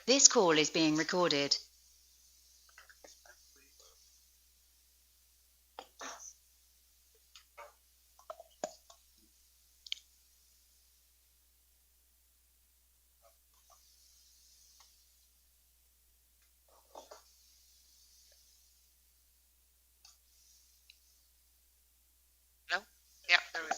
This call is being recorded. No? Yeah, there we go.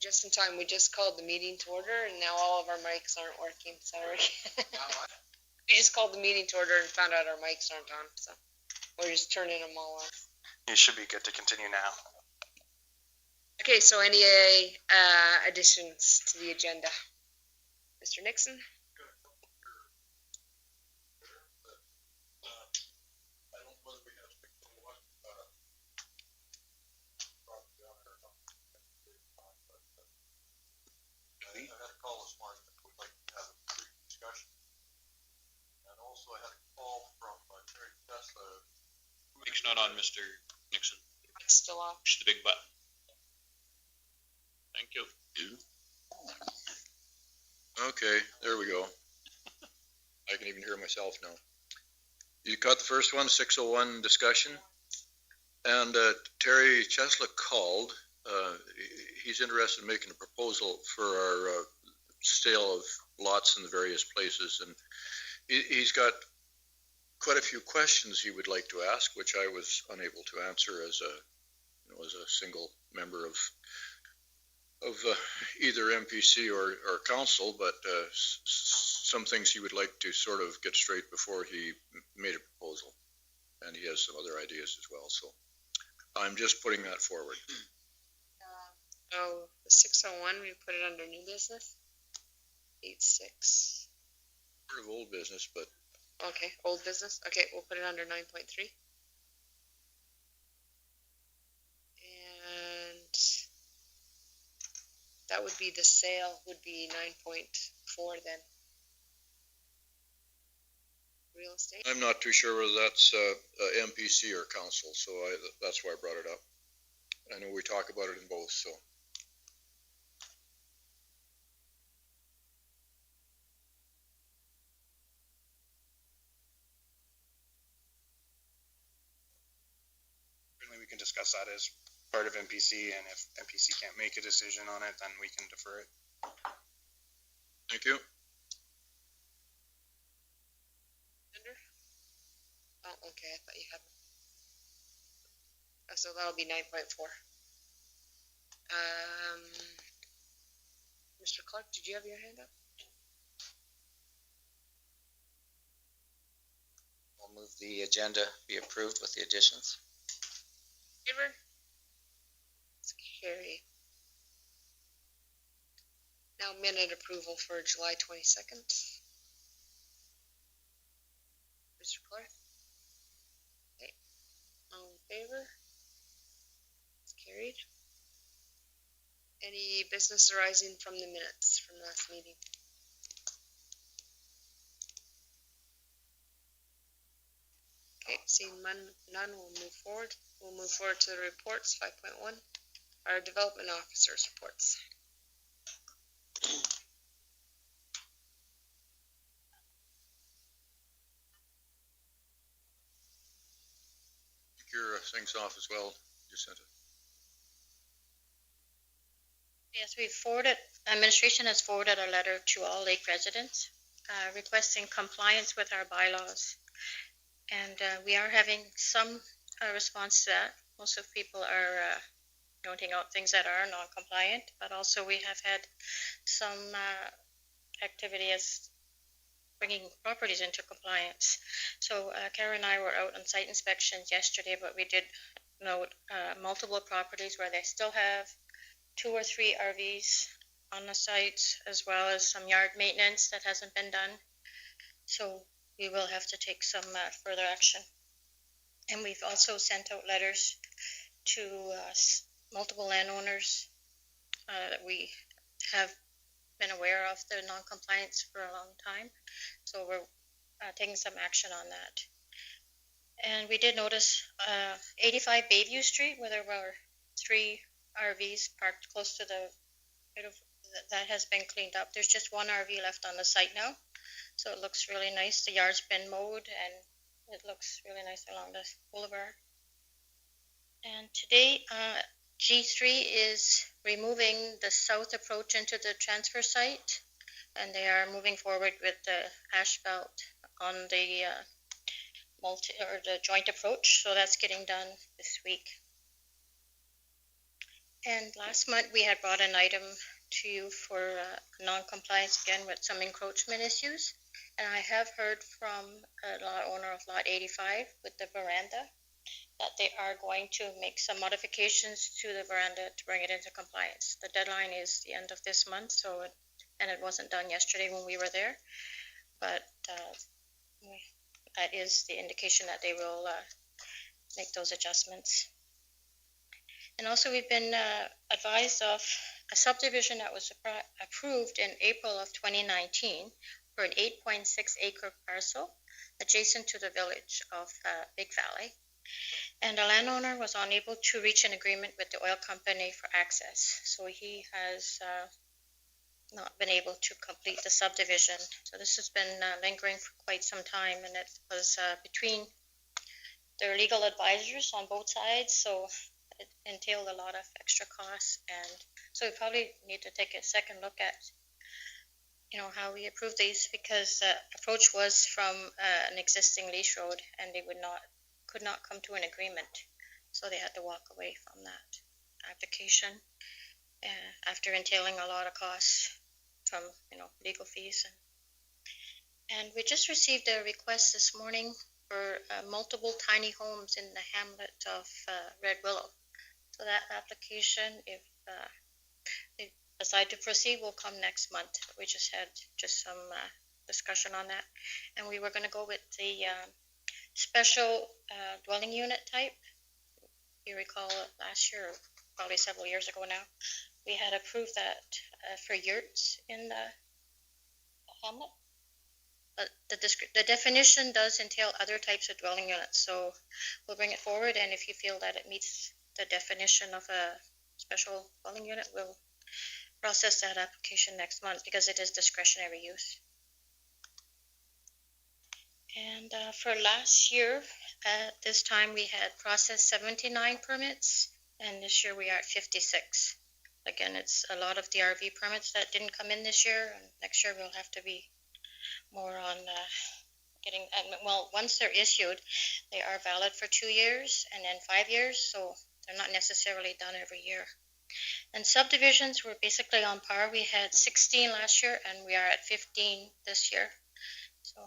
Just in time, we just called the meeting to order, and now all of our mics aren't working. Sorry. We just called the meeting to order and found out our mics aren't on, so we're just turning them all on. You should be good to continue now. Okay, so any additions to the agenda? Mr. Nixon? I had a call this morning that we'd like to have a brief discussion. And also I had a call from Terry Tesla. Mic's not on, Mr. Nixon. It's still off. Push the big button. Thank you. Okay, there we go. I can even hear myself now. You caught the first one, 601 discussion. And Terry Chesla called. He's interested in making a proposal for our sale of lots in the various places. And he's got quite a few questions he would like to ask, which I was unable to answer as a single member of either MPC or council, but some things he would like to sort of get straight before he made a proposal. And he has some other ideas as well. So I'm just putting that forward. Oh, the 601, we put it under new business? 86. Sort of old business, but. Okay, old business. Okay, we'll put it under 9.3. And that would be the sale would be 9.4 then. Real estate? I'm not too sure whether that's MPC or council, so that's why I brought it up. I know we talk about it in both, so. Certainly we can discuss that as part of MPC, and if MPC can't make a decision on it, then we can defer it. Thank you. Oh, okay, I thought you had one. Oh, so that'll be 9.4. Mr. Clark, did you have your hand up? I'll move the agenda be approved with the additions. Favor? It's carried. Now minute approval for July 22nd. Mr. Clark? Okay. All in favor? It's carried. Any business arising from the minutes from last meeting? Okay, seeing none, we'll move forward. We'll move forward to the reports, 5.1. Our development officers' reports. Kick your things off as well. You sent it. Yes, administration has forwarded a letter to all lake residents requesting compliance with our bylaws. And we are having some response to that. Most of people are noting out things that are non-compliant, but also we have had some activity as bringing properties into compliance. So Kara and I were out on site inspections yesterday, but we did note multiple properties where they still have 2 or 3 RVs on the sites, as well as some yard maintenance that hasn't been done. So we will have to take some further action. And we've also sent out letters to multiple landowners that we have been aware of the non-compliance for a long time. So we're taking some action on that. And we did notice 85 Bayview Street, where there were 3 RVs parked close to the, that has been cleaned up. There's just 1 RV left on the site now. So it looks really nice. The yard's been mowed and it looks really nice along the boulevard. And today, G3 is removing the south approach into the transfer site, and they are moving forward with the asphalt on the the joint approach. So that's getting done this week. And last month we had brought an item to you for non-compliance again with some encroachment issues. And I have heard from a lot owner of lot 85 with the veranda that they are going to make some modifications to the veranda to bring it into compliance. The deadline is the end of this month, and it wasn't done yesterday when we were there, but that is the indication that they will make those adjustments. And also we've been advised of a subdivision that was approved in April of 2019 for an 8.6 acre parcel adjacent to the village of Big Valley. And the landowner was unable to reach an agreement with the oil company for access. So he has not been able to complete the subdivision. So this has been lingering for quite some time, and it was between their legal advisors on both sides. So it entailed a lot of extra costs. And so we probably need to take a second look at how we approve these, because the approach was from an existing lease road, and they could not come to an agreement, so they had to walk away from that application after entailing a lot of costs from legal fees. And we just received a request this morning for multiple tiny homes in the hamlet of Red Willow. So that application, if they decide to proceed, will come next month. We just had some discussion on that, and we were going to go with the special dwelling unit type. You recall last year, probably several years ago now, we had approved that for yurts in the hamlet. But the definition does entail other types of dwelling units, so we'll bring it forward, and if you feel that it meets the definition of a special dwelling unit, we'll process that application next month, because it is discretionary use. And for last year, at this time, we had processed 79 permits, and this year we are at 56. Again, it's a lot of the RV permits that didn't come in this year, and next year we'll have to be more on getting, well, once they're issued, they are valid for 2 years and then 5 years, so they're not necessarily done every year. And subdivisions were basically on par. We had 16 last year, and we are at 15 this year. So,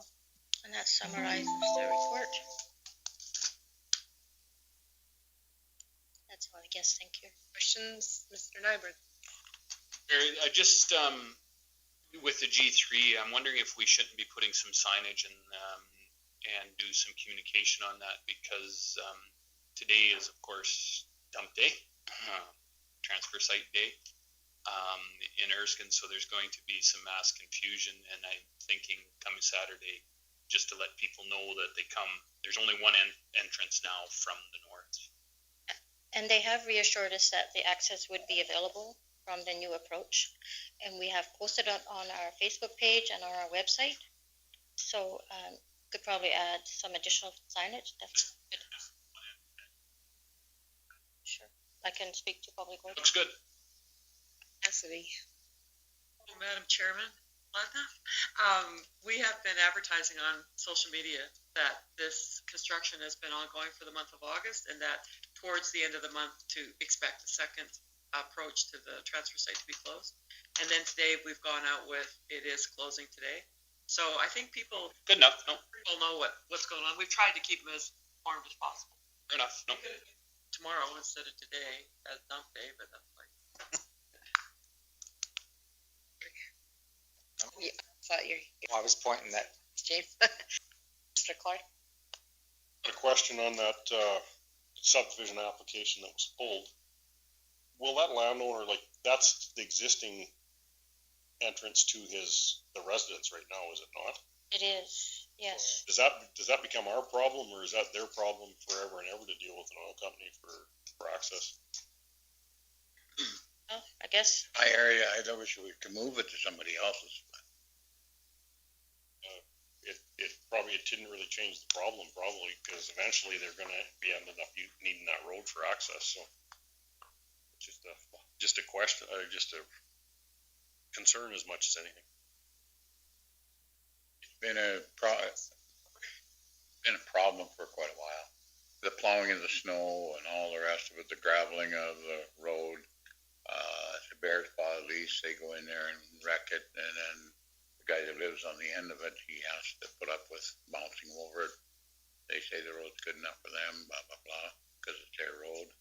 and that summarizes the report. That's all, I guess. Thank you. Questions, Mr. Nyberg? I just, with the G3, I'm wondering if we shouldn't be putting some signage and do some communication on that, because today is, of course, dump day, transfer site day in Erskine, so there's going to be some mass confusion, and I'm thinking coming Saturday, just to let people know that there's only one entrance now from the north. And they have reassured us that the access would be available from the new approach, and we have posted it on our Facebook page and on our website, so could probably add some additional signage. That's good. Sure, I can speak to public works. Looks good. Cassidy. Madam Chairman, we have been advertising on social media that this construction has been ongoing for the month of August, and that towards the end of the month to expect a second approach to the transfer site to be closed. And then today we've gone out with it is closing today. So I think people Good enough. No, will know what's going on. We've tried to keep them as informed as possible. fair enough. No. Tomorrow instead of today as dump day, but that's like. I was pointing that. James. Mr. Clark. A question on that subdivision application that was pulled. will that landowner, like, that's the existing entrance to the residence right now, is it not? It is, yes. Does that become our problem, or is that their problem forever and ever to deal with an oil company for access? Well, I guess, My area, I wish we could move it to somebody else's. It didn't really change the problem, probably, because eventually they're gonna be ending up needing that road for access, so. It's just a question, just a concern as much as anything. It's been a problem for quite a while. The plowing of the snow and all the rest of it, the graveling of the road, the bear spot at least, they go in there and wreck it, and then the guy that lives on the end of it, he has to put up with bouncing over it. They say the road's good enough for them, blah, blah, blah, because it's their road.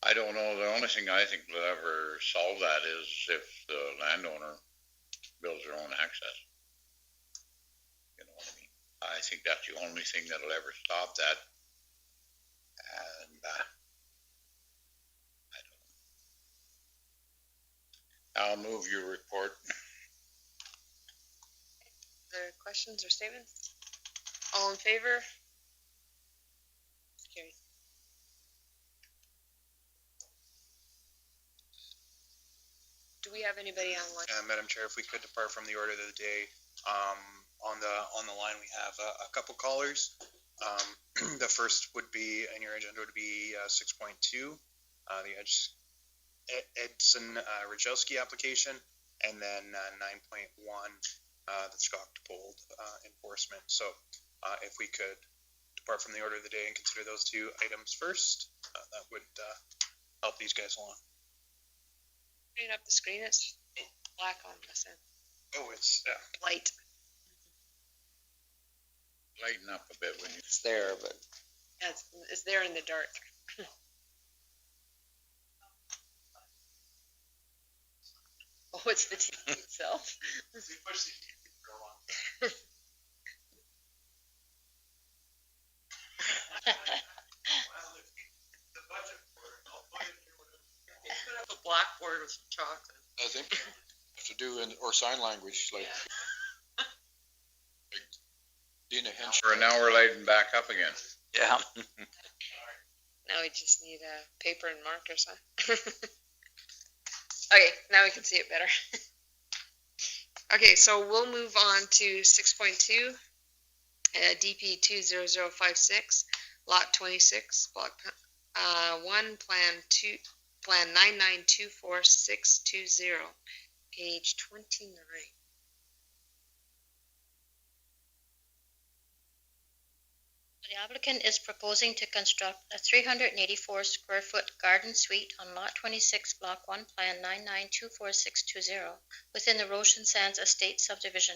I don't know, the only thing I think will ever solve that is if the landowner builds their own access. You know what I mean? I think that's the only thing that'll ever stop that. And, I don't know. I'll move your report. Other questions or statements? All in favor? It's carried. Do we have anybody online? Madam Chair, if we could depart from the order of the day, on the line, we have a couple callers. The first would be, in your agenda would be 6.2, the Edson Rajowski application, and then 9.1, the Stockpold enforcement. So if we could depart from the order of the day and consider those two items first, that would help these guys along. Bring up the screen, it's black on this end. Oh, it's Light. Lighten up a bit when you. It's there, but Yeah, it's there in the dark. Oh, it's the TV itself. Put up a blackboard with some chocolate. I think to do or sign language, like Dina Hinch. For an hour lighting back up again. yeah. Now we just need paper and markers, huh? Okay, now we can see it better. Okay, so we'll move on to 6.2, DP 20056, Lot 26, Block 1, Plan 9924620, page 29. the applicant is proposing to construct a 384 square foot garden suite on Lot 26, Block 1, Plan 9924620, within the Roshan Sands Estate subdivision.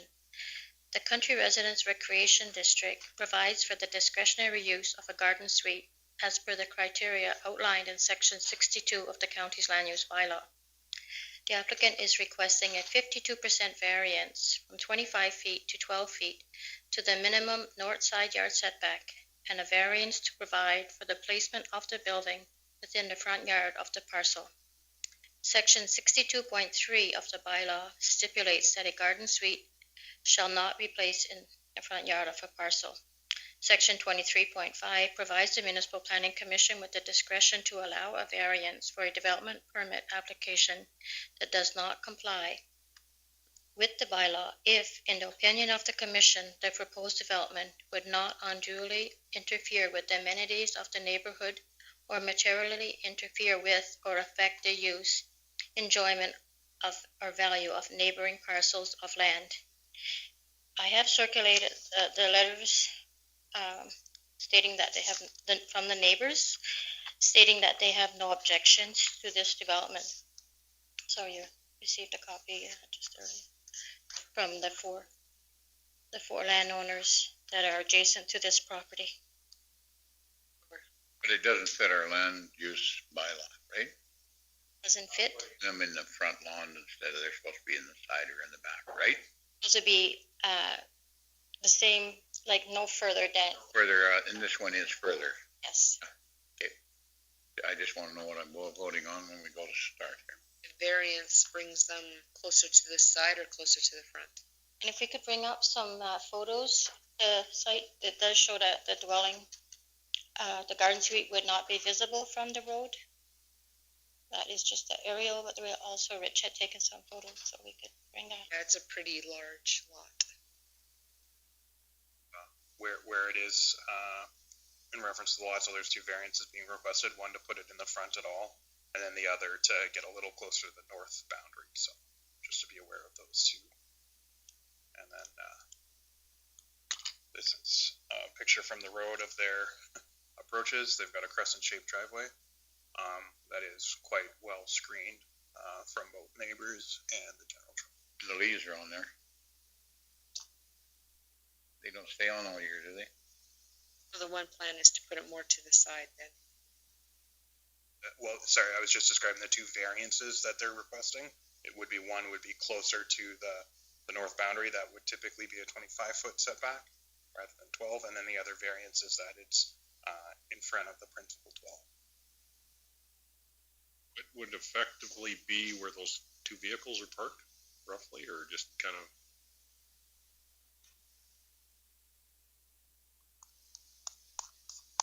The Country Residence Recreation District provides for the discretionary use of a garden suite as per the criteria outlined in Section 62 of the county's land use bylaw. The applicant is requesting a 52% variance from 25 feet to 12 feet to the minimum north side yard setback, and a variance to provide for the placement of the building within the front yard of the parcel. Section 62.3 of the bylaw stipulates that a garden suite shall not be placed in the front yard of a parcel. Section 23.5 provides the Municipal Planning Commission with the discretion to allow a variance for a development permit application that does not comply with the bylaw if, in the opinion of the Commission, the proposed development would not unduly interfere with the amenities of the neighborhood or materially interfere with or affect the use, enjoyment of, or value of neighboring parcels of land. I have circulated the letters stating that they have, from the neighbors, stating that they have no objections to this development. So you received a copy just earlier from the four landowners that are adjacent to this property. But it doesn't fit our land use bylaw, right? Doesn't fit. Them in the front lawn instead of they're supposed to be in the side or in the back, right? Those would be the same, like no further than. Further, and this one is further. Yes. I just wanna know what I'm voting on when we go to start here. The variance brings them closer to the side or closer to the front? And if we could bring up some photos, the site that does show that the dwelling, the garden suite would not be visible from the road. That is just the aerial, but we also Rich had taken some photos, so we could bring that. Yeah, it's a pretty large lot. Where it is in reference to the lot, so there's two variances being requested, one to put it in the front at all, and then the other to get a little closer to the north boundary, so just to be aware of those two. And then this is a picture from the road of their approaches. They've got a crescent-shaped driveway that is quite well screened from both neighbors and the general traffic. The leaves are on there. They don't stay on all year, do they? So the one plan is to put it more to the side then. Well, sorry, I was just describing the two variances that they're requesting. It would be one would be closer to the north boundary. That would typically be a 25-foot setback rather than 12. And then the other variance is that it's in front of the principal dwelling. It would effectively be where those two vehicles are parked, roughly, or just kind of.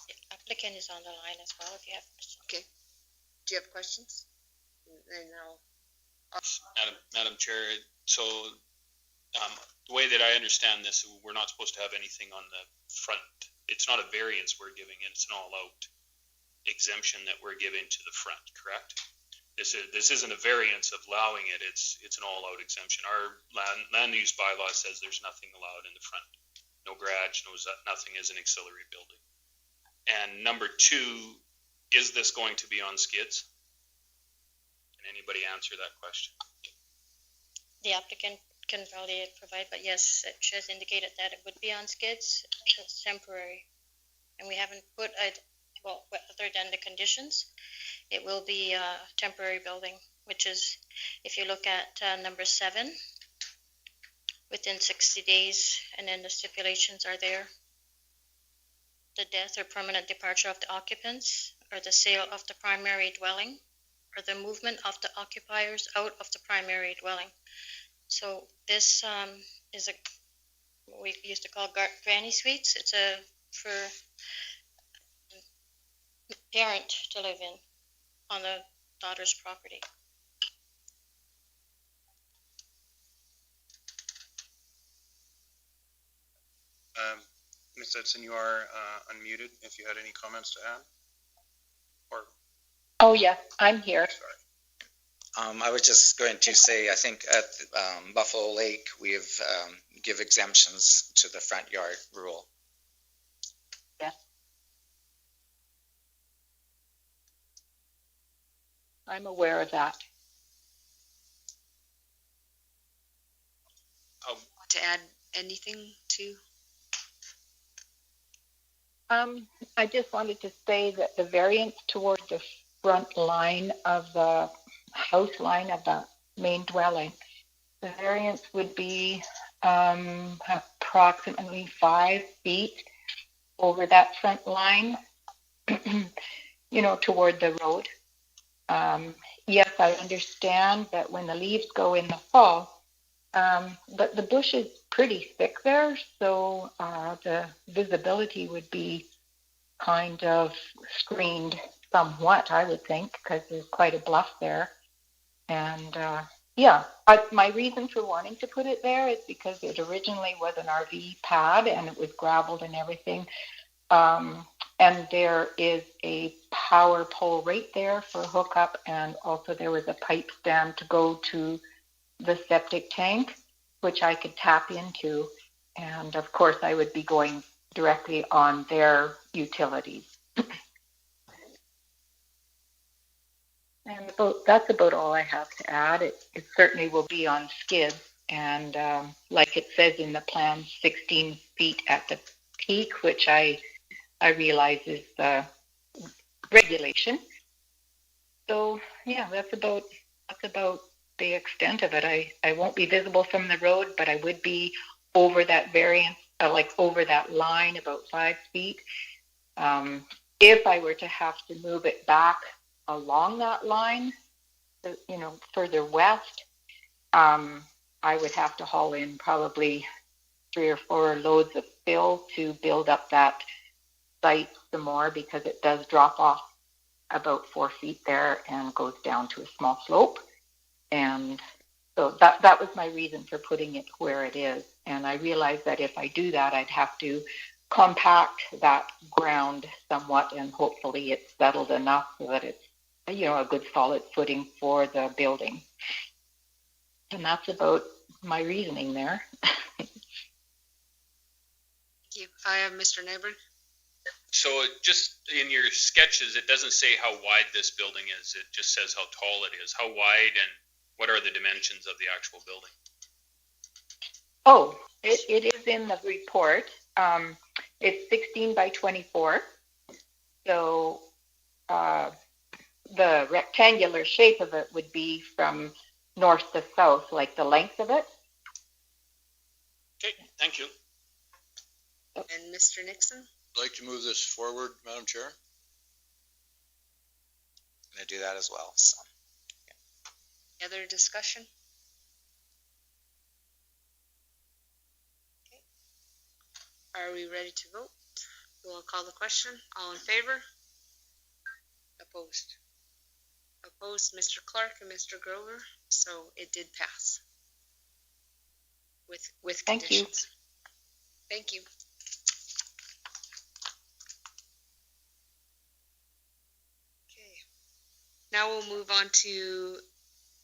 The applicant is on the line as well if you have questions. Okay. Do you have questions? And I'll Madam Chair, so the way that I understand this, we're not supposed to have anything on the front. It's not a variance we're giving, it's an all-out exemption that we're giving to the front, correct? This isn't a variance of allowing it, it's an all-out exemption. Our land use bylaw says there's nothing allowed in the front. No garage, nothing is an auxiliary building. And number two, is this going to be on skids? Can anybody answer that question? The applicant can probably provide, but yes, it has indicated that it would be on skids. It's temporary. And we haven't put well, other than the conditions, it will be a temporary building, which is, if you look at number 7, within 60 days, and then the stipulations are there. The death or permanent departure of the occupants, or the sale of the primary dwelling, or the movement of the occupiers out of the primary dwelling. So this is what we used to call granny suites. It's for parent to live in on the daughter's property. Ms. Edson, you are unmuted if you had any comments to add. Or, oh, yes, I'm here. sorry. I was just going to say, I think at Buffalo Lake, we've give exemptions to the front yard rule. Yes. I'm aware of that. want to add anything to? I just wanted to say that the variance toward the front line of the house line of the main dwelling, the variance would be approximately 5 feet over that front line, toward the road. Yes, I understand that when the leaves go in the fall, but the bush is pretty thick there, so the visibility would be kind of screened somewhat, I would think, because there's quite a bluff there. And my reason for wanting to put it there is because it originally was an RV pad and it was gravelled and everything. And there is a power pole right there for hookup, and also there was a pipe stand to go to the septic tank, which I could tap into. And of course, I would be going directly on their utilities. And that's about all I have to add. It certainly will be on skids, and like it says in the plan, 16 feet at the peak, which I realize is regulation. So yeah, that's about the extent of it. I won't be visible from the road, but I would be over that variance, like over that line, about 5 feet. if I were to have to move it back along that line, further west, I would have to haul in probably 3 or 4 loads of fill to build up that site some more, because it does drop off about 4 feet there and goes down to a small slope. And so that was my reason for putting it where it is. And I realized that if I do that, I'd have to compact that ground somewhat, and hopefully it's settled enough so that it's, a good solid footing for the building. And that's about my reasoning there. Thank you. I have Mr. Neighbor. So just in your sketches, it doesn't say how wide this building is. It just says how tall it is. How wide and what are the dimensions of the actual building? Oh, it is in the report. It's 16 by 24. So the rectangular shape of it would be from north to south, like the length of it. Okay, thank you. And Mr. Nixon? I'd like to move this forward, Madam Chair. I'm going to do that as well. So. Other discussion? Okay. Are we ready to vote? We'll call the question. All in favor? Opposed? Opposed, Mr. Clark and Mr. Grover. So it did pass. With Thank you. conditions. Thank you. Now we'll move on to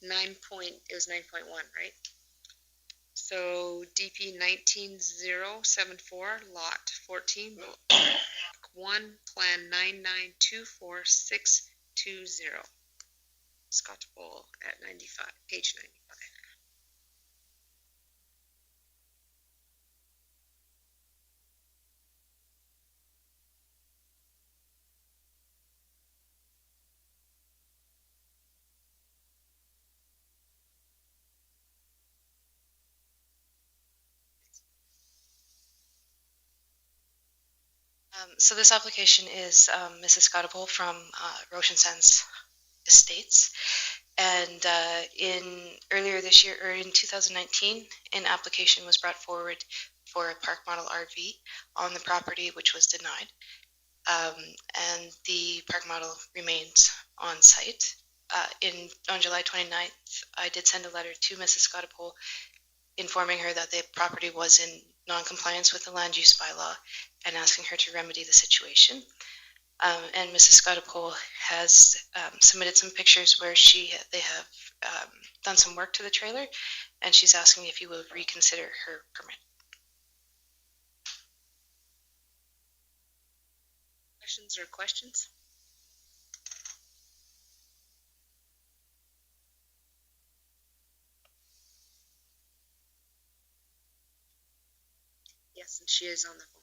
it was 9.1, right? So DP 19074, lot 14, block 1, plan 9924620. Scott Bull at 95, page 95. So this application is Mrs. Scottable from Roshan Sands Estates, and earlier this year, or in 2019, an application was brought forward for a park model RV on the property, which was denied, and the park model remains on site. On July 29th, I did send a letter to Mrs. Scottable informing her that the property was in non-compliance with the land use bylaw and asking her to remedy the situation. And Mrs. Scottable has submitted some pictures where they have done some work to the trailer, and she's asking if you will reconsider her permit. Questions or questions? Yes, and she is on the phone.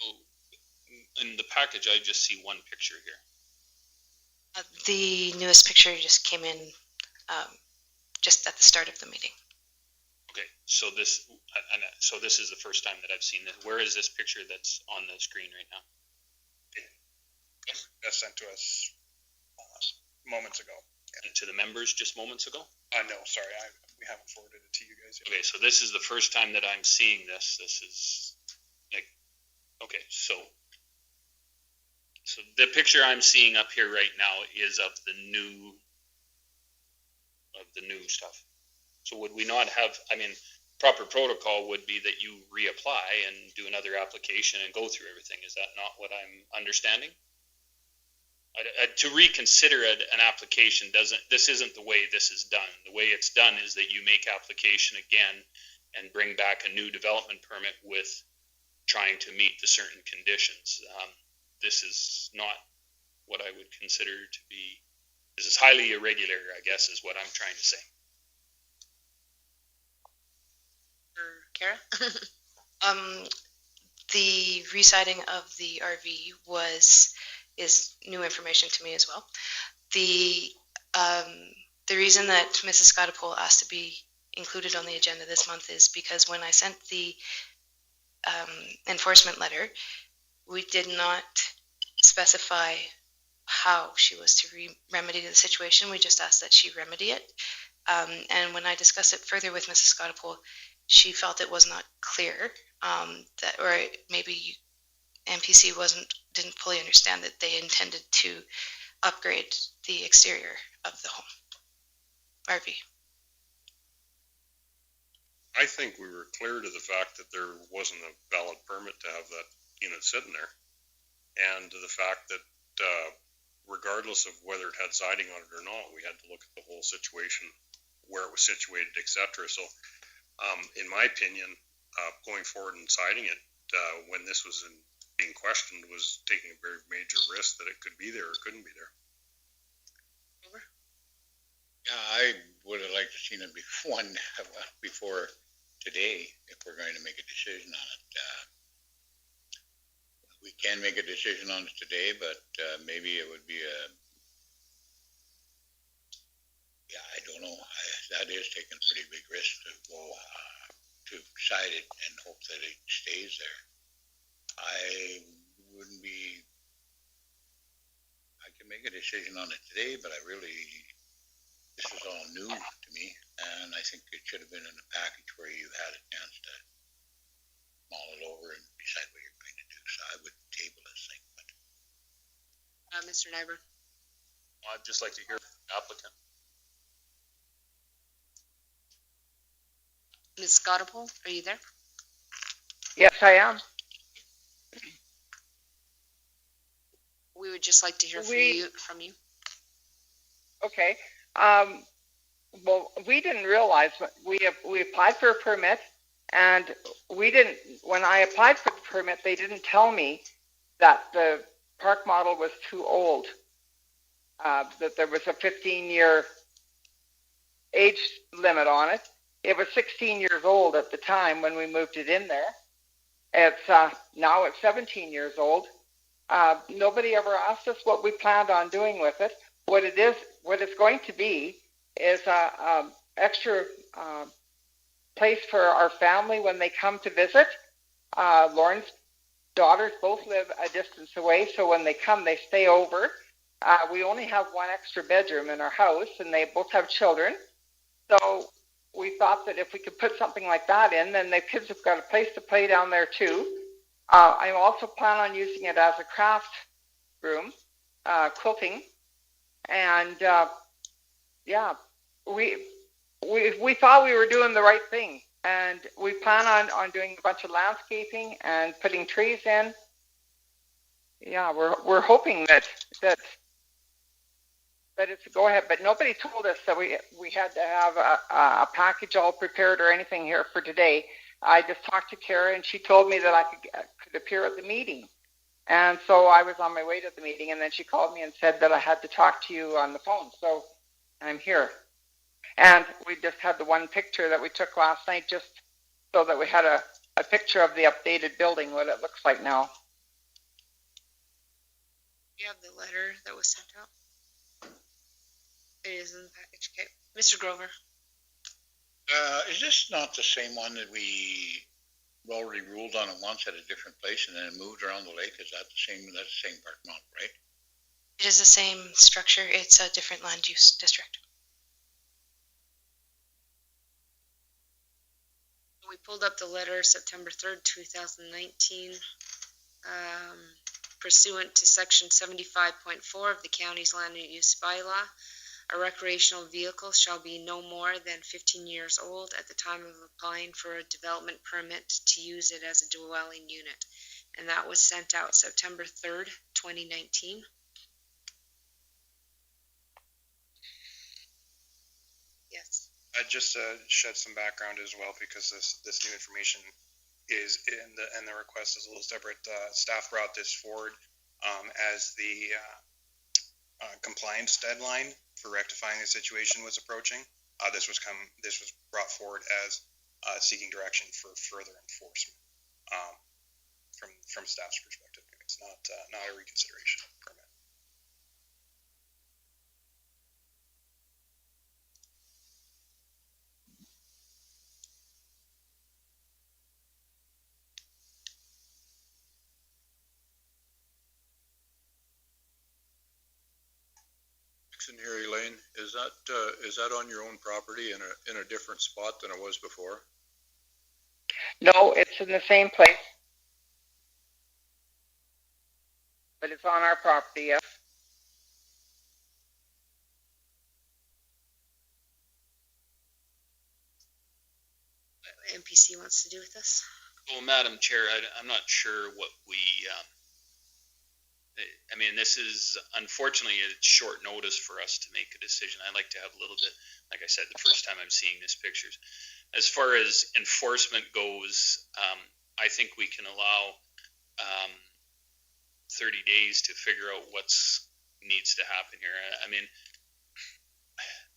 Oh, in the package, I just see one picture here. The newest picture just came in just at the start of the meeting. Okay, so this is the first time that I've seen this. Where is this picture that's on the screen right now? That's sent to us moments ago. And to the members just moments ago? No, sorry, we haven't forwarded it to you guys yet. Okay, so this is the first time that I'm seeing this. This is like, okay, so the picture I'm seeing up here right now is of the new stuff. So would we not have, proper protocol would be that you reapply and do another application and go through everything. Is that not what I'm understanding? To reconsider an application this isn't the way this is done. The way it's done is that you make application again and bring back a new development permit with trying to meet the certain conditions. This is not what I would consider to be, this is highly irregular, I guess, is what I'm trying to say. Kara? The resiting of the RV is new information to me as well. The reason that Mrs. Scottable asked to be included on the agenda this month is because when I sent the enforcement letter we did not specify how she was to remedy the situation. We just asked that she remedy it. And when I discussed it further with Mrs. Scottapole, she felt it was not clear, that, or maybe MPC didn't fully understand that they intended to upgrade the exterior of the home, RV. I think we were clear to the fact that there wasn't a valid permit to have that unit sitting there. And to the fact that, regardless of whether it had siding on it or not, we had to look at the whole situation, where it was situated, etc. So, in my opinion, going forward and siding it, when this was being questioned, was taking a very major risk that it could be there or couldn't be there. Yeah, I would have liked to seen it before today, if we're going to make a decision on it. We can make a decision on it today, but maybe it would be I don't know. That is taking a pretty big risk to go to side it and hope that it stays there. I can make a decision on it today, but this is all new to me, and I think it should have been in a package where you had a chance to mull it over and decide what you're going to do. So I would table this thing. But Mr. Nyberg. I'd just like to hear from the applicant. Ms. Scottapole, are you there? Yes, I am. We would just like to hear from you. Okay. Well, we didn't realize we applied for a permit, and when I applied for the permit, they didn't tell me that the park model was too old, that there was a 15-year age limit on it. It was 16 years old at the time when we moved it in there. Now it's 17 years old. Nobody ever asked us what we planned on doing with it. What it's going to be is a extra place for our family when they come to visit. Lauren's daughters both live a distance away, so when they come, they stay over. We only have one extra bedroom in our house, and they both have children. So we thought that if we could put something like that in, then the kids have got a place to play down there too. I also plan on using it as a craft room, quilting, and we thought we were doing the right thing, and we plan on doing a bunch of landscaping and putting trees in. Yeah, we're hoping that it's a go ahead, but nobody told us that we had to have a package all prepared or anything here for today. I just talked to Kara, and she told me that I could appear at the meeting. And so I was on my way to the meeting, and then she called me and said that I had to talk to you on the phone. So I'm here. And we just had the one picture that we took last night, just so that we had a picture of the updated building, what it looks like now. You have the letter that was sent out? It is in the package. Okay. Mr. Grover. Is this not the same one that we already ruled on it once at a different place and then moved around the lake? Is that the same park model, right? It is the same structure. It's a different land use district. We pulled up the letter September 3rd, 2019. Pursuant to section 75.4 of the county's land use bylaw, a recreational vehicle shall be no more than 15 years old at the time of applying for a development permit to use it as a dwelling unit. And that was sent out September 3rd, 2019. Yes. Just to shed some background as well, because this new information is in the request is a little separate. Staff brought this forward as the compliance deadline for rectifying the situation was approaching. This was brought forward as seeking direction for further enforcement from staff's perspective. It's not a reconsideration of the permit. question here, Elaine. Is that on your own property in a different spot than it was before? No, it's in the same place. But it's on our property, yes. MPC wants to do with this? Well, Madam Chair, I'm not sure what we, I mean, this is, unfortunately, it's short notice for us to make a decision. I'd like to have a little bit, like I said, the first time I'm seeing these pictures. As far as enforcement goes, I think we can allow 30 days to figure out what's needs to happen here. I mean,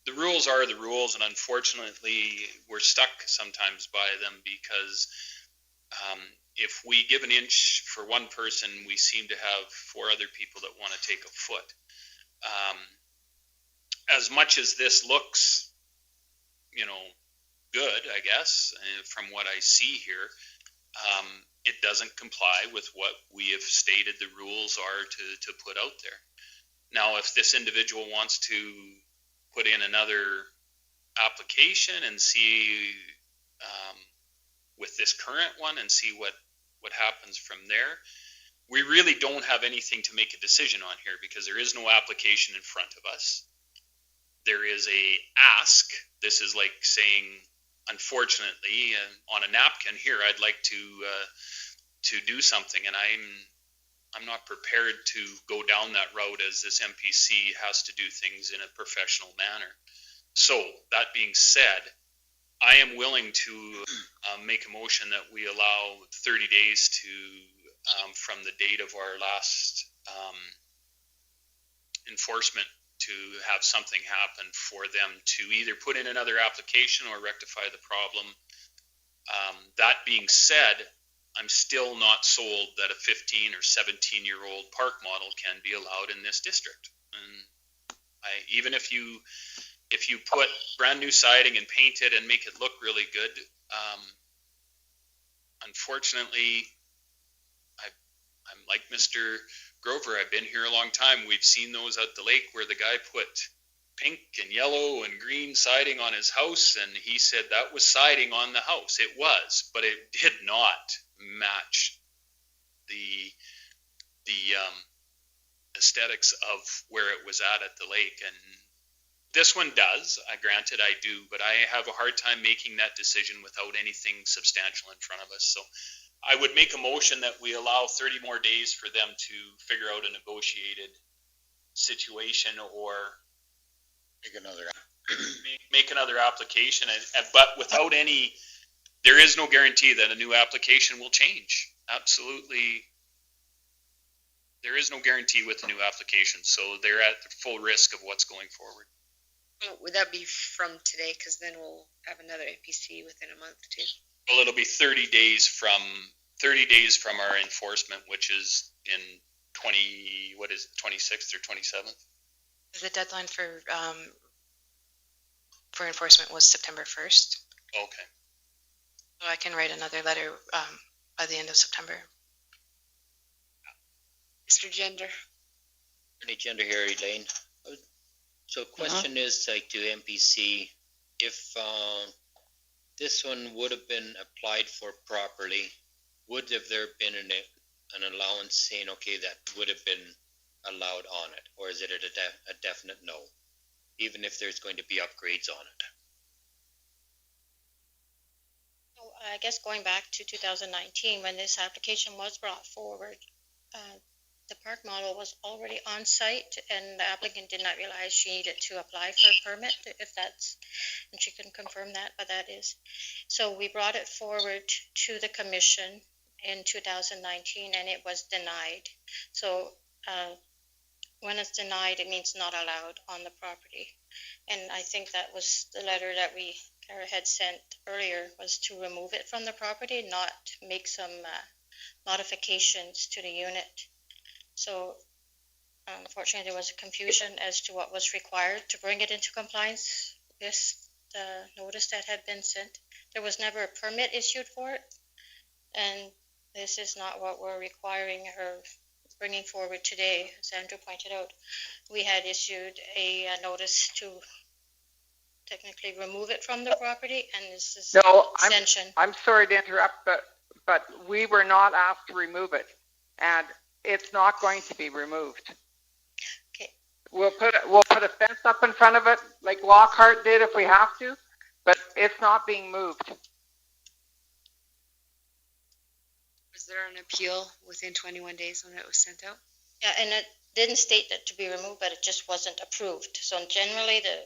the rules are the rules, and unfortunately, we're stuck sometimes by them because if we give an inch for one person, we seem to have 4 other people that want to take a foot. As much as this looks, good, I guess, from what I see here, it doesn't comply with what we have stated the rules are to put out there. Now, if this individual wants to put in another application and see with this current one and see what happens from there, we really don't have anything to make a decision on here because there is no application in front of us. There is a ask. This is like saying, unfortunately, on a napkin here, I'd like to do something, and I'm not prepared to go down that road as this MPC has to do things in a professional manner. So that being said, I am willing to make a motion that we allow 30 days to from the date of our last enforcement to have something happen for them to either put in another application or rectify the problem. That being said, I'm still not sold that a 15 or 17-year-old park model can be allowed in this district. And even if you put brand new siding and paint it and make it look really good, unfortunately, I'm like Mr. Grover. I've been here a long time. We've seen those at the lake where the guy put pink and yellow and green siding on his house, and he said that was siding on the house. It was, but it did not match the aesthetics of where it was at the lake. And this one does. Granted, I do, but I have a hard time making that decision without anything substantial in front of us. So I would make a motion that we allow 30 more days for them to figure out a negotiated situation or make another application, but without any, there is no guarantee that a new application will change. Absolutely. There is no guarantee with a new application, so they're at the full risk of what's going forward. Would that be from today? Because then we'll have another APC within a month too. Well, it'll be 30 days from our enforcement, which is in 26th or 27th. The deadline for enforcement was September 1st. Okay. So I can write another letter by the end of September. Mr. Gender. Attorney Gender here, Elaine. So question is like to MPC, if this one would have been applied for properly, would have there been an allowance saying, okay, that would have been allowed on it? Or is it a definite no, even if there's going to be upgrades on it? I guess going back to 2019, when this application was brought forward, the park model was already on site, and the applicant did not realize she needed to apply for a permit, and she can confirm that, but that is. So we brought it forward to the commission in 2019, and it was denied. So when it's denied, it means not allowed on the property. And I think that was the letter that Kara had sent earlier, was to remove it from the property, not make some modifications to the unit. So unfortunately, there was a confusion as to what was required to bring it into compliance with the notice that had been sent. There was never a permit issued for it, and this is not what we're requiring or bringing forward today, as Andrew pointed out, we had issued a notice to technically remove it from the property, and this is No, extension. I'm sorry to interrupt, but we were not asked to remove it, and it's not going to be removed. Okay. We'll put a fence up in front of it, like Lockhart did if we have to, but it's not being moved. Was there an appeal within 21 days when it was sent out? Yeah, and it didn't state that to be removed, but it just wasn't approved. So generally, the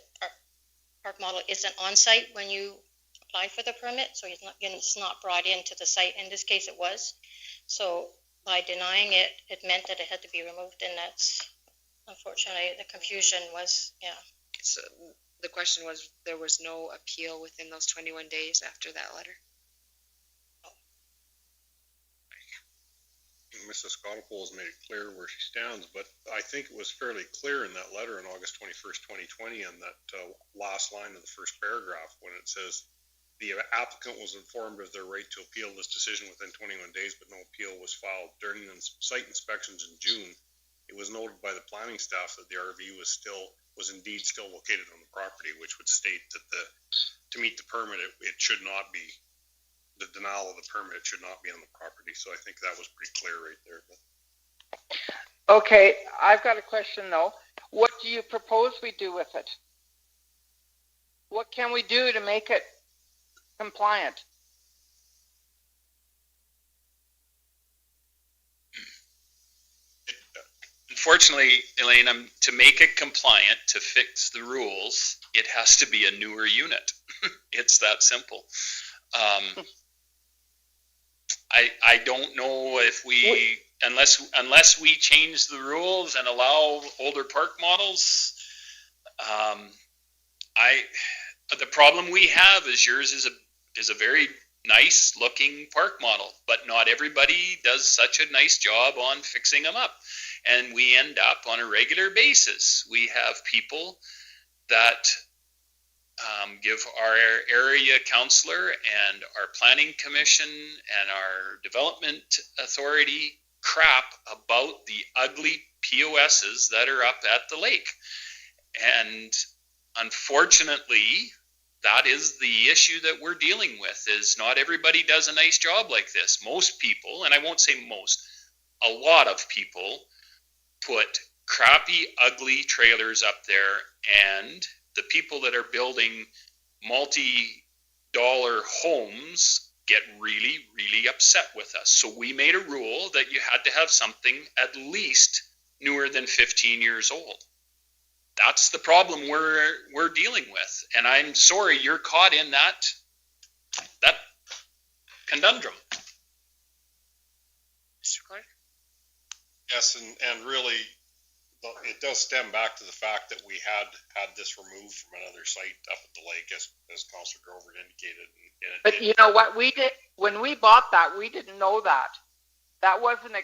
park model isn't on site when you apply for the permit, so it's not brought into the site. In this case, it was. So by denying it, it meant that it had to be removed, and that's unfortunately the confusion was, yeah. So the question was, there was no appeal within those 21 days after that letter? Mrs. Scottapole has made it clear where she stands, but I think it was fairly clear in that letter on August 21st, 2020, in that last line of the first paragraph, when it says, the applicant was informed of their right to appeal this decision within 21 days, but no appeal was filed. During the site inspections in June, it was noted by the planning staff that the RV was indeed still located on the property, which would state that to meet the permit, it should not be, the denial of the permit, it should not be on the property. So I think that was pretty clear right there. Okay, I've got a question though. What do you propose we do with it? What can we do to make it compliant? Unfortunately, Elaine, to make it compliant, to fix the rules, it has to be a newer unit. It's that simple. I don't know if unless we change the rules and allow older park models. The problem we have is yours is a very nice looking park model, but not everybody does such a nice job on fixing them up, and we end up on a regular basis. We have people that give our area councillor and our planning commission and our development authority crap about the ugly POSs that are up at the lake. And unfortunately, that is the issue that we're dealing with, is not everybody does a nice job like this. Most people, and I won't say most, a lot of people put crappy, ugly trailers up there, and the people that are building multi-dollar homes get really, really upset with us. So we made a rule that you had to have something at least newer than 15 years old. That's the problem we're dealing with. And I'm sorry you're caught in that conundrum. Mr. Clark? Yes, and really, it does stem back to the fact that we had this removed from another site up at the lake, as Councilor Grover indicated. But you know what, we did when we bought that, we didn't know that. That wasn't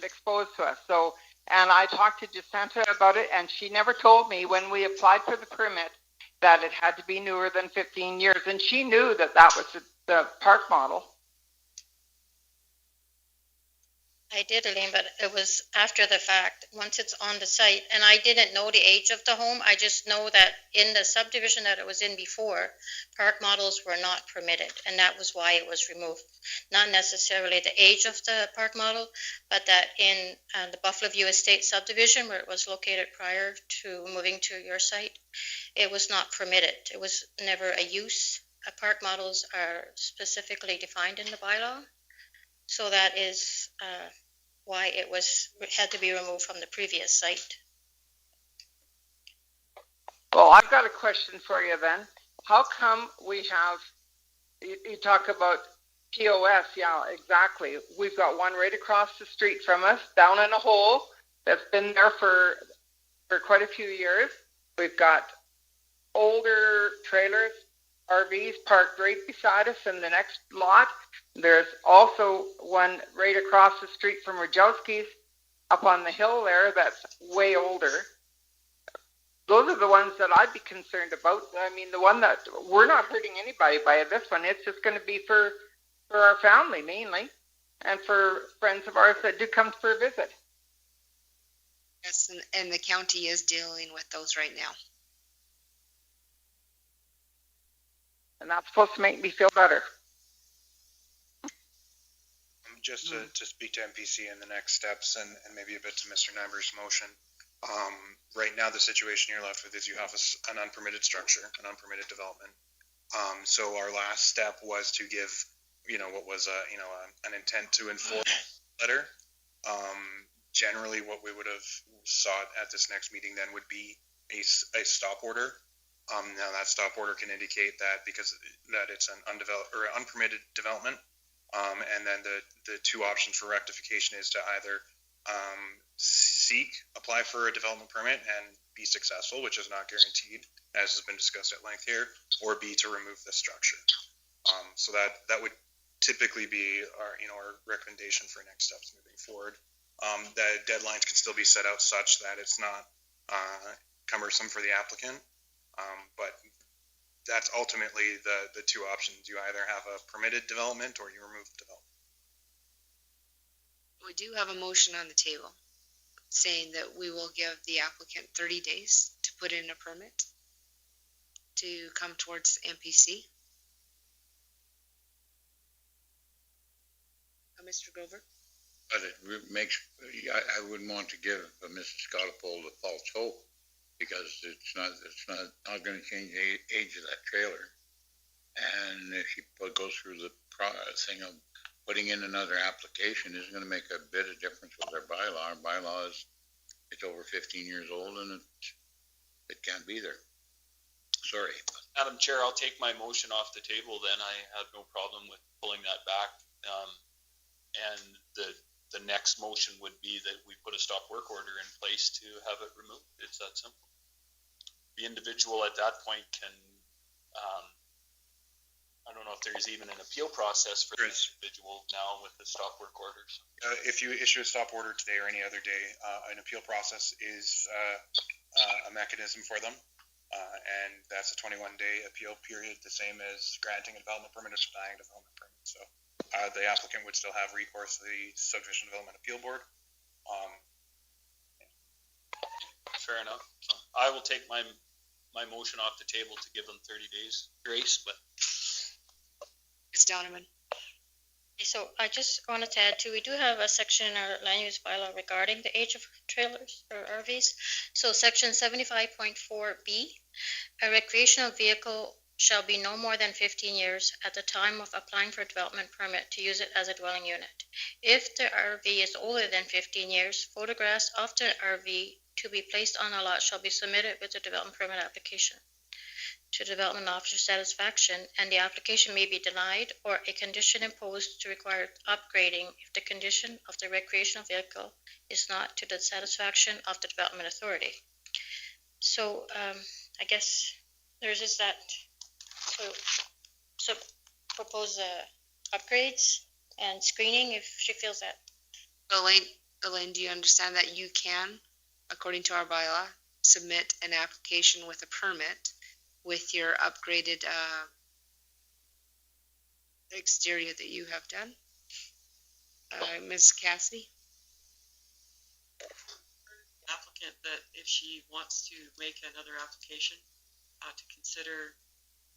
exposed to us. So, and I talked to Jacinta about it, and she never told me when we applied for the permit that it had to be newer than 15 years, and she knew that was the park model. I did, Elaine, but it was after the fact, once it's on the site. And I didn't know the age of the home. I just know that in the subdivision that it was in before, park models were not permitted. And that was why it was removed. Not necessarily the age of the park model, but that in the Buffalo View Estate subdivision, where it was located prior to moving to your site, it was not permitted. It was never a use. Park models are specifically defined in the bylaw. So that is why it had to be removed from the previous site. Well, I've got a question for you then. How come we have, you talk about POS, yeah, exactly. We've got one right across the street from us, down in a hole, that's been there for quite a few years. We've got older trailers, RVs parked right beside us in the next lot. There's also one right across the street from Rajowski's up on the hill there that's way older. Those are the ones that I'd be concerned about. I mean, the one that we're not hurting anybody by this one. It's just going to be for our family mainly, and for friends of ours that do come for a visit. Yes, and the county is dealing with those right now. And that's supposed to make me feel better. Just to speak to MPC and the next steps and maybe a bit to Mr. Nyberg's motion. Right now, the situation you're left with is you have an unpermitted structure, an unpermitted development. So our last step was to give, what was an intent to enforce letter. Generally, what we would have sought at this next meeting then would be a stop order. Now that stop order can indicate that that it's an undeveloped or unpermitted development. And then the two options for rectification is to either apply for a development permit and be successful, which is not guaranteed, as has been discussed at length here, or B, to remove the structure. So that would typically be our recommendation for next steps moving forward. The deadlines can still be set out such that it's not cumbersome for the applicant, but that's ultimately the two options. You either have a permitted development or you remove the development. We do have a motion on the table saying that we will give the applicant 30 days to put in a permit to come towards MPC. Mr. Grover? But it makes, I wouldn't want to give Mrs. Scottapole the false hope, because it's not going to change the age of that trailer. And if she goes through the thing of putting in another application, isn't going to make a bit of difference with our bylaw. Our bylaw is, it's over 15 years old and it can't be there. Sorry. Madam Chair, I'll take my motion off the table then. I have no problem with pulling that back. And the next motion would be that we put a stop work order in place to have it removed. It's that simple. The individual at that point can, I don't know if there's even an appeal process for the individual now with the stop work orders. If you issue a stop order today or any other day, an appeal process is a mechanism for them. And that's a 21-day appeal period, the same as granting a development permit or denying a development permit. So the applicant would still have recourse to the Subdivision Development Appeal Board. Fair enough. So I will take my motion off the table to give them 30 days grace, but. Ms. Donovan. So I just wanted to add too, we do have a section in our land use bylaw regarding the age of trailers or RVs. So section 75.4B, a recreational vehicle shall be no more than 15 years at the time of applying for a development permit to use it as a dwelling unit. If the RV is older than 15 years, photographs of the RV to be placed on a lot shall be submitted with the development permit application to development officer's satisfaction, and the application may be denied or a condition imposed to require upgrading if the condition of the recreational vehicle is not to the satisfaction of the development authority. So I guess there's just that. So propose upgrades and screening if she feels that. Elaine, do you understand that you can, according to our bylaw, submit an application with a permit with your upgraded exterior that you have done? Ms. Cassidy? Applicant that if she wants to make another application to consider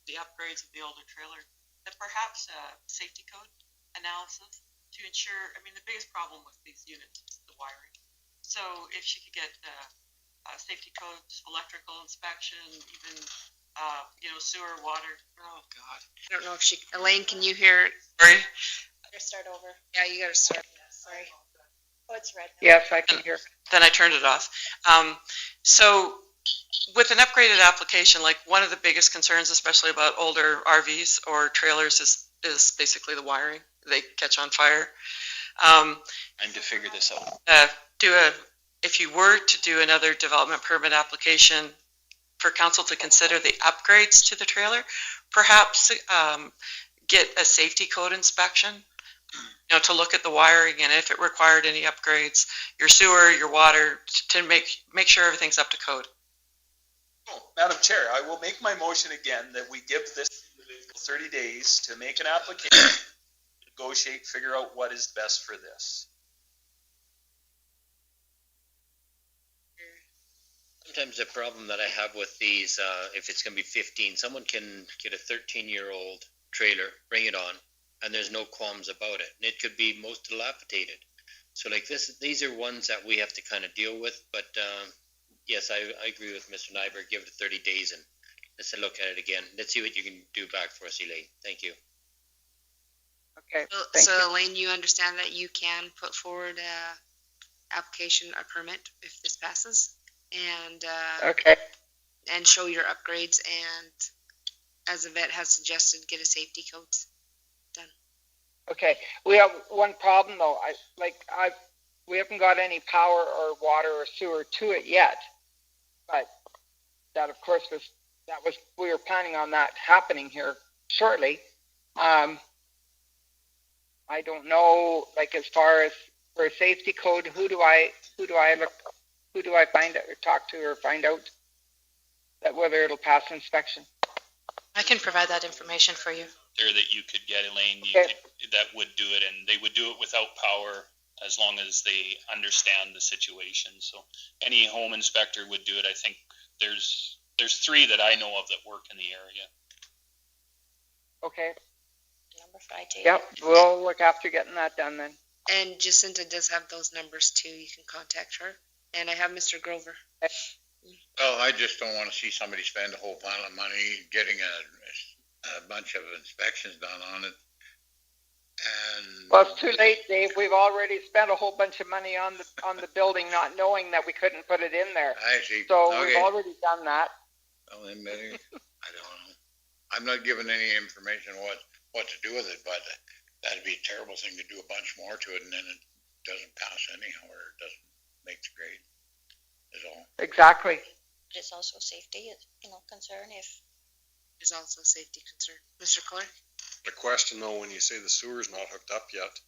the upgrades of the older trailer, that perhaps safety code analysis to ensure, I mean, the biggest problem with these units is the wiring. So if she could get safety codes, electrical inspection, even sewer, water. Oh God. I don't know if Elaine, can you hear? Sorry. I gotta start over. Yeah, you gotta start. Sorry. Oh, it's red. Yes, I can hear. Then I turned it off. So with an upgraded application, like one of the biggest concerns, especially about older RVs or trailers, is basically the wiring. They catch on fire. And to figure this out. If you were to do another development permit application for council to consider the upgrades to the trailer, perhaps get a safety code inspection, to look at the wiring and if it required any upgrades, your sewer, your water, to make sure everything's up to code. Oh, Madam Chair, I will make my motion again that we give this individual 30 days to make an application, negotiate, figure out what is best for this. sometimes the problem that I have with these, if it's gonna be 15, someone can get a 13-year-old trailer, bring it on, and there's no qualms about it. And it could be most dilapidated. So like these are ones that we have to kind of deal with. But yes, I agree with Mr. Nyberg. Give it 30 days and let's look at it again. Let's see what you can do back for us, Elaine. Thank you. Okay. So Elaine, you understand that you can put forward a application, a permit if this passes, and Okay. and show your upgrades, and as the vet has suggested, get a safety code done. Okay. We have one problem though. We haven't got any power or water or sewer to it yet. But that, of course, we were planning on that happening here shortly. I don't know, like as far as for a safety code, who do I find out or talk to or find out that whether it'll pass inspection? I can provide that information for you. There that you could get, Elaine, that would do it, and they would do it without power as long as they understand the situation. So any home inspector would do it. I think there's 3 that I know of that work in the area. Okay. Number 5. Yep, we'll look after getting that done then. And Jacinta does have those numbers too. You can contact her. And I have Mr. Grover. Well, I just don't want to see somebody spend a whole pile of money getting a bunch of inspections done on it. And well, it's too late, Dave. We've already spent a whole bunch of money on the building, not knowing that we couldn't put it in there. I see. So okay. We've already done that. Well, then maybe I don't know. I'm not giving any information what to do with it, but that'd be a terrible thing to do a bunch more to it, and then it doesn't pass anyhow, or it doesn't make the grade. Is all. Exactly. It's also safety, concern if. Is also a safety concern. Mr. Clark? The question though, when you say the sewer's not hooked up yet,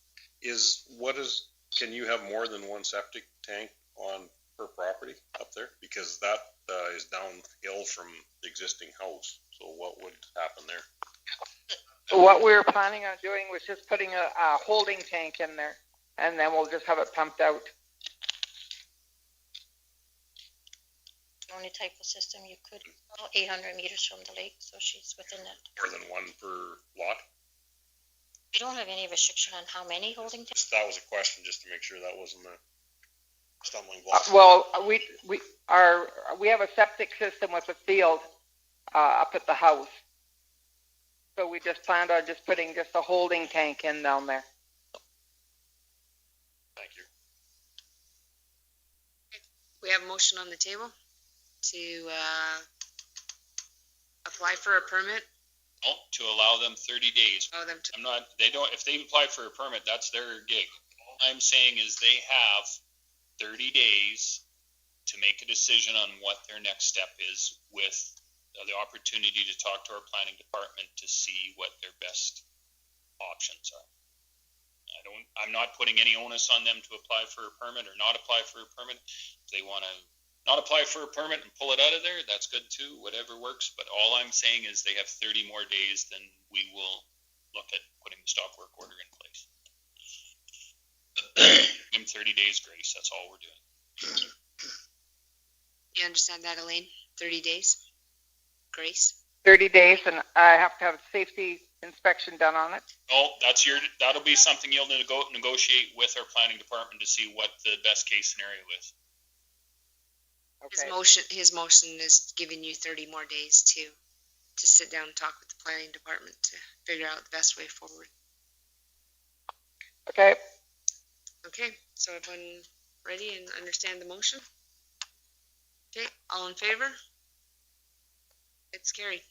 can you have more than one septic tank on per property up there? Because that is downhill from the existing house. So what would happen there? What we were planning on doing was just putting a holding tank in there, and then we'll just have it pumped out. The only type of system you could, 800 meters from the lake, so she's within that. More than one per lot? We don't have any restriction on how many holding tanks. That was a question, just to make sure that wasn't a stumbling block. Well, we have a septic system with a field up at the house. So we just planned on just putting just a holding tank in down there. Thank you. We have a motion on the table to apply for a permit. Oh, to allow them 30 days. Allow them to. If they apply for a permit, that's their gig. All I'm saying is they have 30 days to make a decision on what their next step is, with the opportunity to talk to our planning department to see what their best options are. I'm not putting any onus on them to apply for a permit or not apply for a permit. If they want to not apply for a permit and pull it out of there, that's good too, whatever works. But all I'm saying is they have 30 more days, then we will look at putting the stop work order in place. Give them 30 days grace, that's all we're doing. You understand that, Elaine? 30 days grace? 30 days, and I have to have a safety inspection done on it. Oh, that'll be something you'll negotiate with our planning department to see what the best case scenario is. Okay. His motion is giving you 30 more days to sit down and talk with the planning department to figure out the best way forward. Okay. Okay, so everyone ready and understand the motion? Okay, all in favor? It's carried.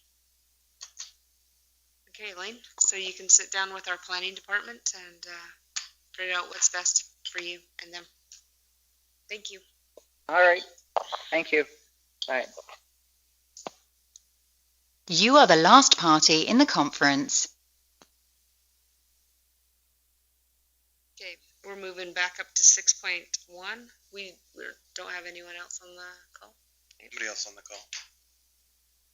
Okay, Elaine, so you can sit down with our planning department and figure out what's best for you and them. Thank you. All right. Thank you. Bye. You are the last party in the conference. Okay, we're moving back up to 6.1. We don't have anyone else on the call. Anybody else on the call?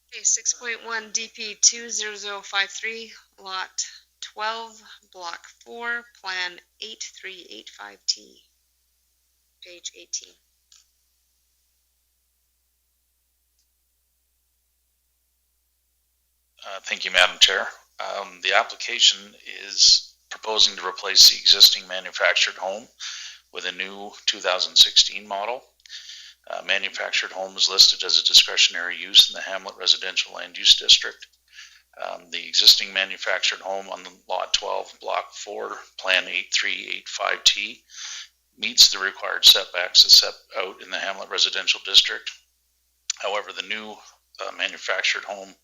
Okay, 6.1 DP 20053, lot 12, block 4, plan 8385T, page 18. Thank you, Madam Chair. The application is proposing to replace the existing manufactured home with a new 2016 model. Manufactured home is listed as a discretionary use in the Hamlet Residential Land Use District. The existing manufactured home on Lot 12, Block 4, Plan 8385T meets the required setbacks as set out in the Hamlet Residential District. However, the new manufactured home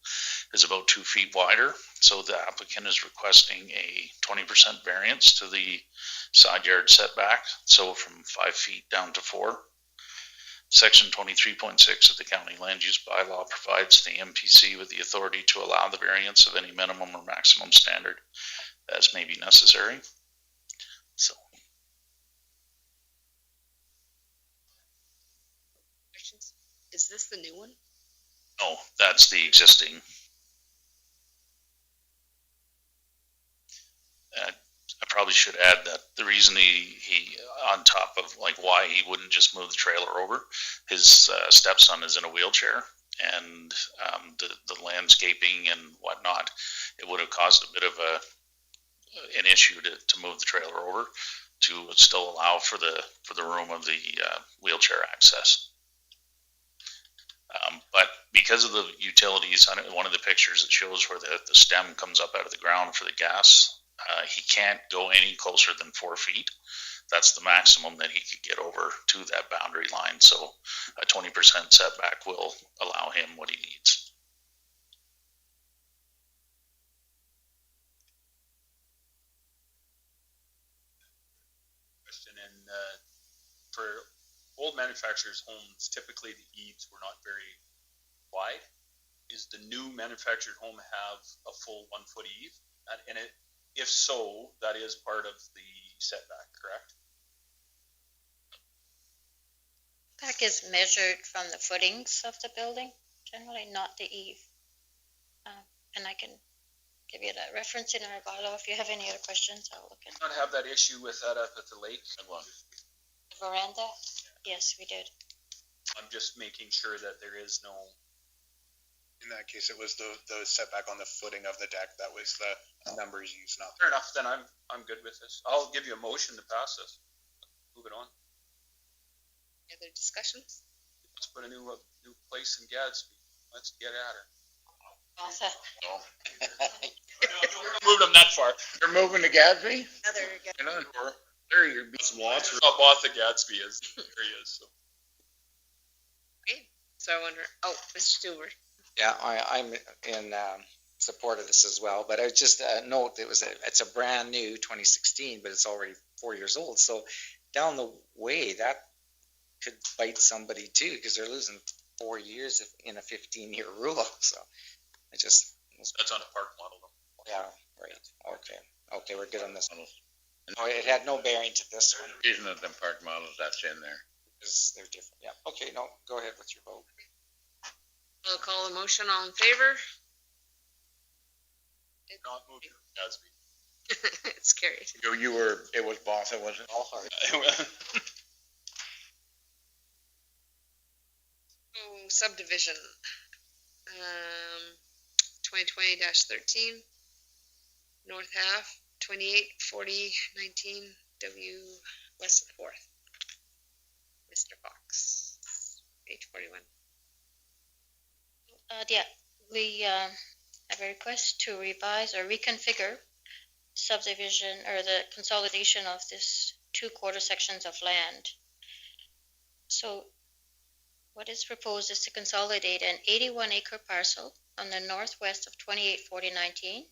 is about 2 feet wider, so the applicant is requesting a 20% variance to the side yard setback, so from 5 feet down to 4. Section 23.6 of the County Land Use Bylaw provides the MPC with the authority to allow the variance of any minimum or maximum standard as may be necessary. So, Questions? Is this the new one? no, that's the existing. I probably should add that the reason he on top of like why he wouldn't just move the trailer over, his stepson is in a wheelchair, and the landscaping and whatnot, it would have caused a bit of an issue to move the trailer over to still allow for the room of the wheelchair access. But because of the utilities, on one of the pictures it shows where the stem comes up out of the ground for the gas. He can't go any closer than 4 feet. That's the maximum that he could get over to that boundary line. So a 20% setback will allow him what he needs. Question, and for old manufacturers' homes, typically the eaves were not very wide. Is the new manufactured home have a full 1 foot eave? And if so, that is part of the setback, correct? Back is measured from the footings of the building, generally not the eave. And I can give you that reference in our bylaw. If you have any other questions, I'll look at it. Not have that issue with that up at the lake? The veranda? Yes, we did. I'm just making sure that there is no. In that case, it was the setback on the footing of the deck. That was the numbers used, not. Fair enough, then I'm good with this. I'll give you a motion to pass this. Move it on. Any other discussions? Let's put a new place in Gadsby. Let's get at her. Awesome. Moved them that far. You're moving to Gadsby? There you be some lots. How Botha Gadsby is. There he is. So. Okay. So I wonder. Oh, Mr. Stewart. Yeah, I'm in support of this as well, but I just note it's a brand new 2016, but it's already 4 years old. So down the way, that could bite somebody too, because they're losing 4 years in a 15-year rule. So I just that's on a park model though. Yeah, right. Okay, we're good on this one. No, it had no bearing to this one. Isn't it them park models that's in there? Because they're different. Yeah. Okay, no, go ahead with your vote. I'll call a motion. All in favor? Not moving Gadsby. It's carried. It was Botha, was it? All hard. Oh, subdivision. 2020-13. North half, 28, 40, 19, W, west of 4th. Mr. Fox, page 41. Yeah, we have a request to revise or reconfigure subdivision or the consolidation of this 2 quarter sections of land. So what is proposed is to consolidate an 81-acre parcel on the northwest of 284019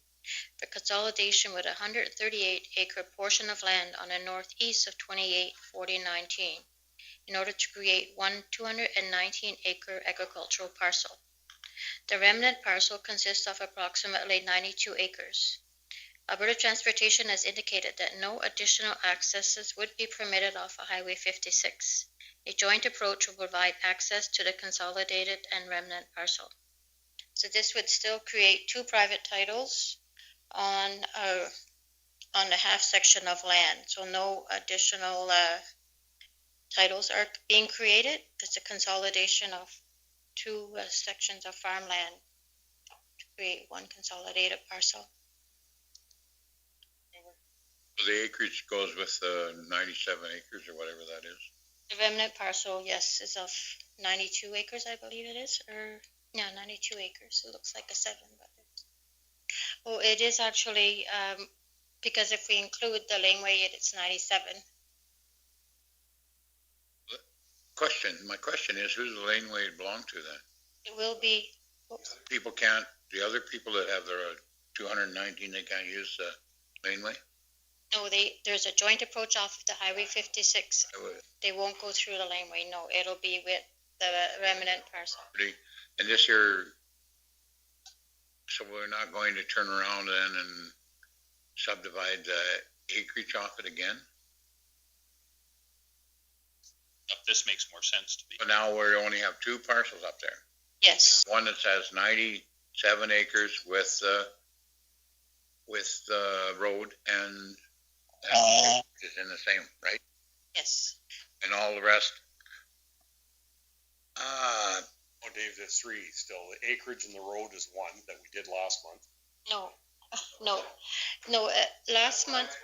for consolidation with a 138-acre portion of land on the northeast of 284019 in order to create one 219-acre agricultural parcel. The remnant parcel consists of approximately 92 acres. Alberta Transportation has indicated that no additional accesses would be permitted off of Highway 56. A joint approach will provide access to the consolidated and remnant parcel. So this would still create 2 private titles on the half section of land. So no additional titles are being created. It's a consolidation of 2 sections of farmland to create one consolidated parcel. The acreage goes with 97 acres or whatever that is. The remnant parcel, yes, is of 92 acres, I believe it is, or yeah, 92 acres. It looks like a 7, but it is actually because if we include the laneway, it's 97. My question is, who does the laneway belong to then? It will be. People can't. The other people that have their 219, they can't use the laneway. No, there's a joint approach off of the Highway 56. They won't go through the laneway. No, it'll be with the remnant parcel. And this year, so we're not going to turn around then and subdivide the acreage off it again? This makes more sense to me. But now we only have 2 parcels up there. Yes. One that has 97 acres with the road and is in the same, right? Yes. And all the rest. Dave, there's 3 still. The acreage and the road is 1 that we did last month. No. Last month.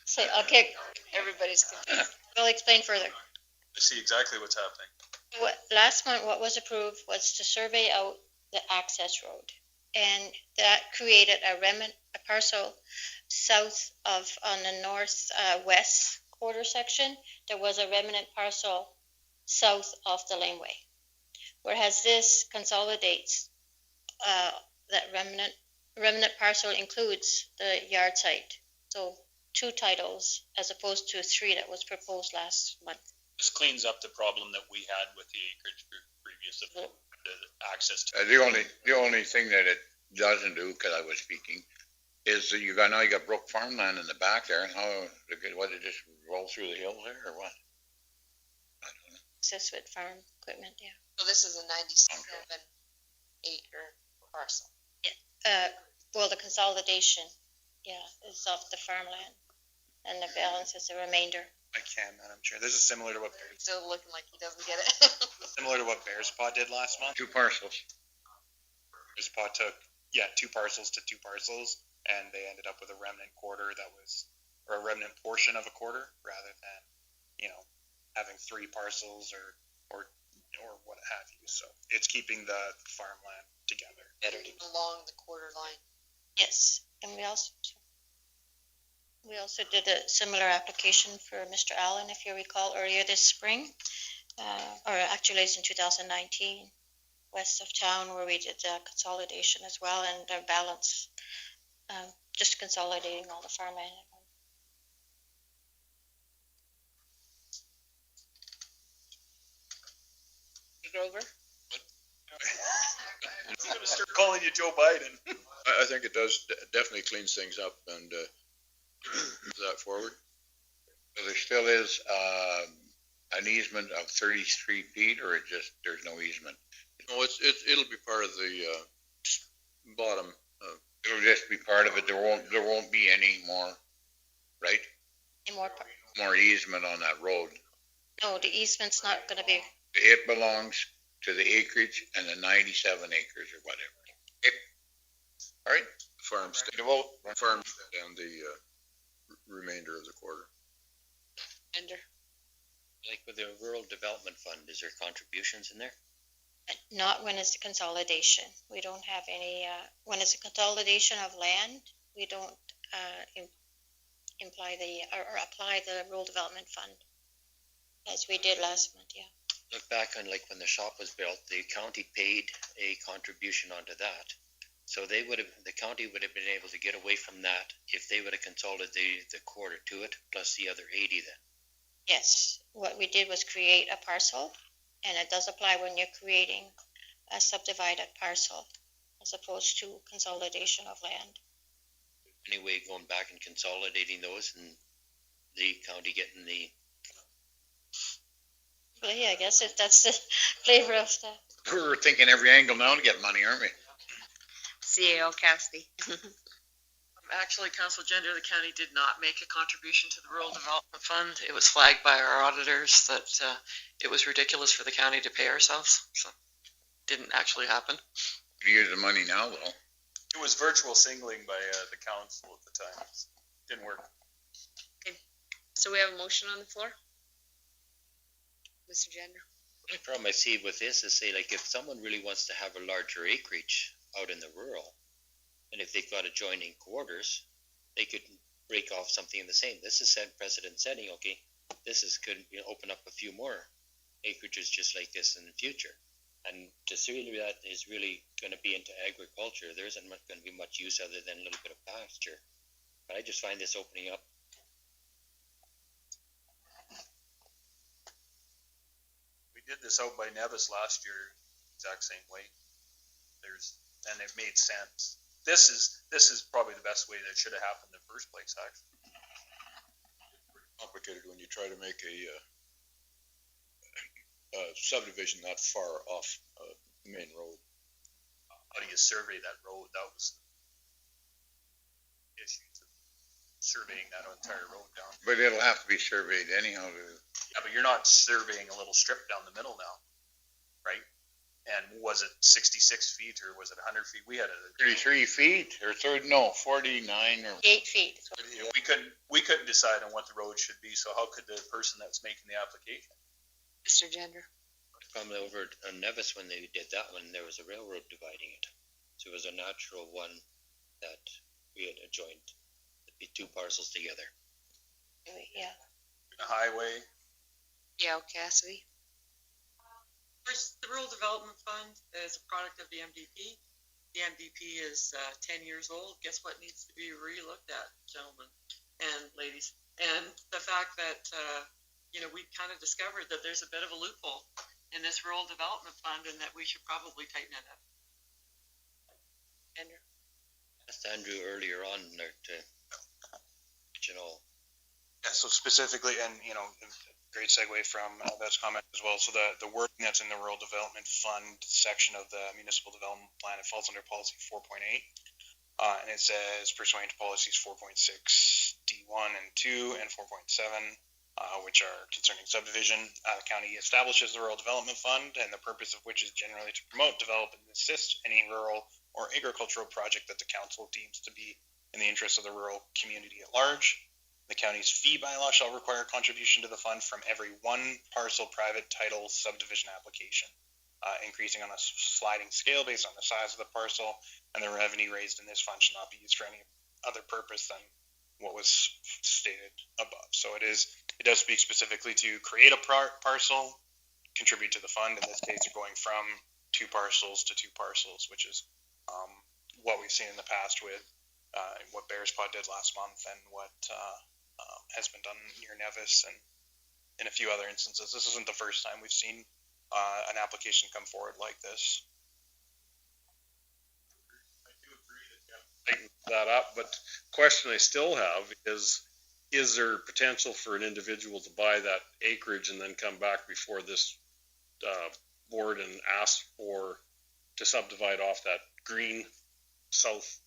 So okay, Everybody's confused. I'll explain further. I see exactly what's happening. Last month, what was approved was to survey out the access road, and that created a parcel south of, on the north-west quarter section. There was a remnant parcel south of the laneway, whereas this consolidates that remnant parcel includes the yard site. So 2 titles as opposed to 3 that was proposed last month. This cleans up the problem that we had with the acreage previous of the access to. The only thing that it doesn't do, because I was speaking, is that you got Brook farmland in the back there, and what, it just roll through the hills there, or what? I don't know. Access with farm equipment, yeah. So this is a 97 acre parcel. Well, the consolidation, is of the farmland, and the balance is the remainder. I can, Madam Chair. This is similar to what Still looking like he doesn't get it. similar to what Bears Paw did last month. 2 parcels. Bears Paw took 2 parcels to 2 parcels, and they ended up with a remnant quarter that was, or a remnant portion of a quarter, rather than having 3 parcels or what have you. So it's keeping the farmland together. Along the quarter line. Yes, and we also did a similar application for Mr. Allen, if you recall, earlier this spring, or actually it's in 2019, west of town, where we did consolidation as well, and the balance, just consolidating all the farmland. Grover? I'm going to start calling you Joe Biden. I think it does definitely cleans things up and moves that forward. So there still is an easement of 33 feet, or there's no easement? No, it'll be part of the bottom. It'll just be part of it. There won't be any more, right? Any more? More easement on that road. No, the easement's not going to be. It belongs to the acreage and the 97 acres or whatever. All right. Farmstead and the remainder of the quarter. Ender. Like with the Rural Development Fund, is there contributions in there? Not when it's a consolidation. We don't have any, when it's a consolidation of land, we don't apply the Rural Development Fund, as we did last month, yeah. Look back on like when the shop was built, the county paid a contribution onto that. So the county would have been able to get away from that if they would have consolidated the quarter to it, plus the other 80 then. Yes, what we did was create a parcel, and it does apply when you're creating a subdivided parcel, as opposed to consolidation of land. Anyway, going back and consolidating those, and the county getting the. Well, yeah, I guess if that's the flavor of stuff. We're thinking every angle now to get money, aren't we? CAO Cassidy. Actually, Council Gender, the county did not make a contribution to the Rural Development Fund. It was flagged by our auditors that it was ridiculous for the county to pay ourselves, so it didn't actually happen. Could use the money now, though. It was virtual singling by the council at the time. Didn't work. So we have a motion on the floor? Mr. Gender? The only problem I see with this is, say, like, if someone really wants to have a larger acreage out in the rural, and if they've got adjoining quarters, they could break off something in the same. This is set precedent setting, okay? This is could open up a few more acreages just like this in the future. And to see that is really going to be into agriculture, there isn't going to be much use other than a little bit of pasture. But I just find this opening up. We did this out by Nevis last year, exact same way. And it made sense. This is probably the best way that should have happened in the first place, actually. Complicated when you try to make a subdivision that far off the main road. How do you survey that road? That was the issue. Surveying that entire road down. But it'll have to be surveyed anyhow. Yeah, but you're not surveying a little strip down the middle now, right? And was it 66 feet or was it 100 feet? We had 33 feet or 49 or 8 feet. We couldn't decide on what the road should be. So how could the person that's making the application? Mr. Gender? Probably over on Nevis when they did that one, there was a railroad dividing it. So it was a natural one that we had adjoined. It'd be two parcels together. Yeah. A highway. Yeah, Cassidy? First, the Rural Development Fund is a product of the MDP. The MDP is 10 years old. Guess what needs to be re-looked at, gentlemen and ladies? And the fact that, we kind of discovered that there's a bit of a loophole in this Rural Development Fund and that we should probably tighten it up. Andrew? Asked Andrew earlier on there to, Yeah, so specifically, and, great segue from Beth's comment as well. So the wording that's in the Rural Development Fund section of the Municipal Development Plan, it falls under policy 4.8. And it says pursuant to policies 4.6 D1 and 2 and 4.7, which are concerning subdivision, the county establishes the Rural Development Fund, and the purpose of which is generally to promote, develop, and assist any rural or agricultural project that the council deems to be in the interest of the rural community at large. The county's fee bylaw shall require contribution to the fund from every one parcel private title subdivision application, increasing on a sliding scale based on the size of the parcel, and the revenue raised in this fund shall not be used for any other purpose than what was stated above. So it does speak specifically to create a parcel, contribute to the fund. In this case, you're going from 2 parcels to 2 parcels, which is what we've seen in the past with what Bears Paw did last month and what has been done near Nevis and in a few other instances. This isn't the first time we've seen an application come forward like this. I do agree that you have to tighten that up, but the question I still have is there potential for an individual to buy that acreage and then come back before this board and ask to subdivide off that green south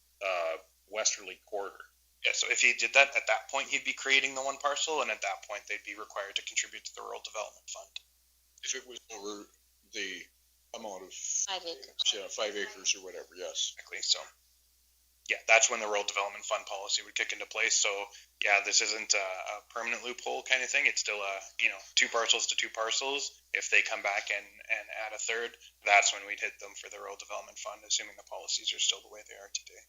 westerly quarter? Yeah, so if he did that, at that point, he'd be creating the 1 parcel, and at that point, they'd be required to contribute to the Rural Development Fund. If it was over the amount of 5 acres. 5 acres or whatever, yes. Exactly. So, yeah, that's when the Rural Development Fund policy would kick into place. So, yeah, this isn't a permanent loophole kind of thing. It's still 2 parcels to 2 parcels. If they come back and add a third, that's when we'd hit them for the Rural Development Fund, assuming the policies are still the way they are today.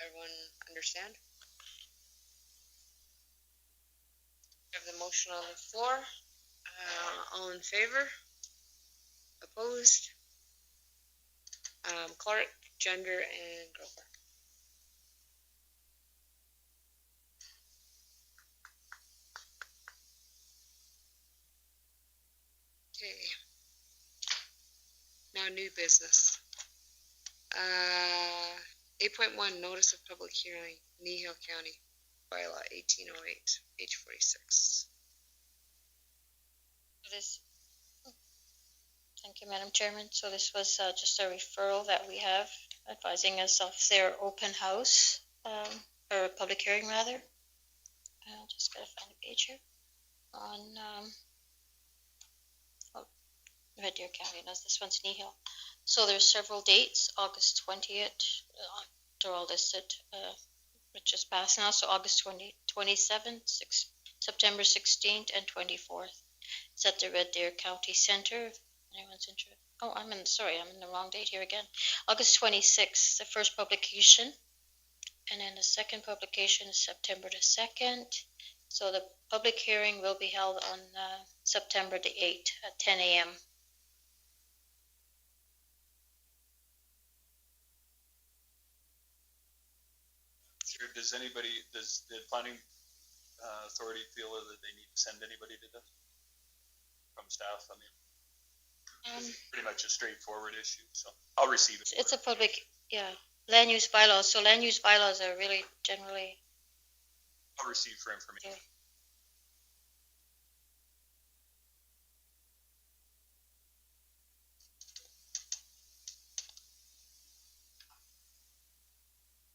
Everyone understand? We have the motion on the floor. All in favor? Opposed? Clark, Gender, and Grover. Okay. Now new business. 8.1 Notice of Public Hearing, Nehill County, Bylaw 1808, page 46. Thank you, Madam Chairman. So this was just a referral that we have advising us of their open house, or public hearing rather. I'll just gotta find the page here. On Red Deer County, and this one's Nihil. So there's several dates. August 20th, they're all listed, which is passed now. So August 27th, September 16th, and 24th. It's at the Red Deer County Center. If anyone's interested. Oh, I'm in the wrong date here again. August 26th, the first publication. And then the second publication is September the 2nd. So the public hearing will be held on September the 8th at 10 a.m. Sure. Does the planning authority feel that they need to send anybody to this from staff? I mean, it's pretty much a straightforward issue, so I'll receive it. It's a public, land use bylaws. So land use bylaws are really generally. I'll receive for information. Okay.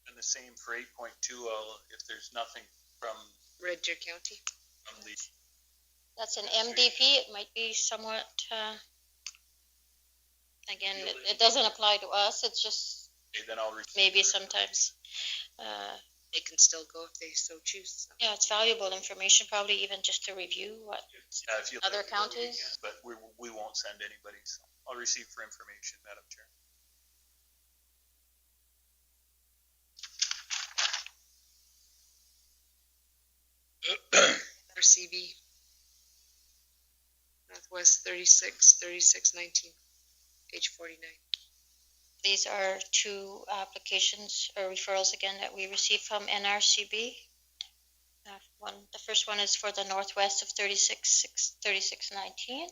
And the same for 8.2, if there's nothing from Red Deer County. the That's an MDP. It might be somewhat. Again, it doesn't apply to us. It's just then I'll receive maybe sometimes. They can still go if they so choose. So. Yeah, it's valuable information, probably even just to review what if you other counties. But we won't send anybody, so I'll receive for information, Madam Chair. RCB. Northwest 3619, page 49. These are two applications or referrals again that we received from NRCB. The first one is for the northwest of 3619.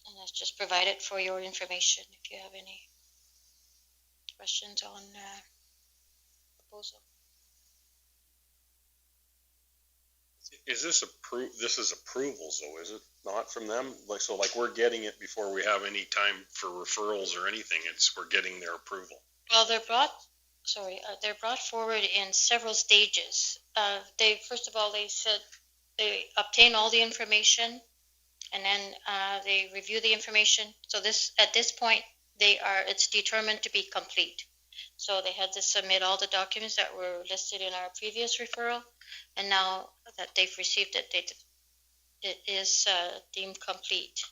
And that's just provided for your information if you have any questions on proposal. Is this this is approvals though, is it not from them? Like we're getting it before we have any time for referrals or anything. We're getting their approval. Well, they're brought forward in several stages. First of all, they said they obtain all the information, and then they review the information. So at this point, it's determined to be complete. So they had to submit all the documents that were listed in our previous referral, and now that they've received it, it is deemed complete.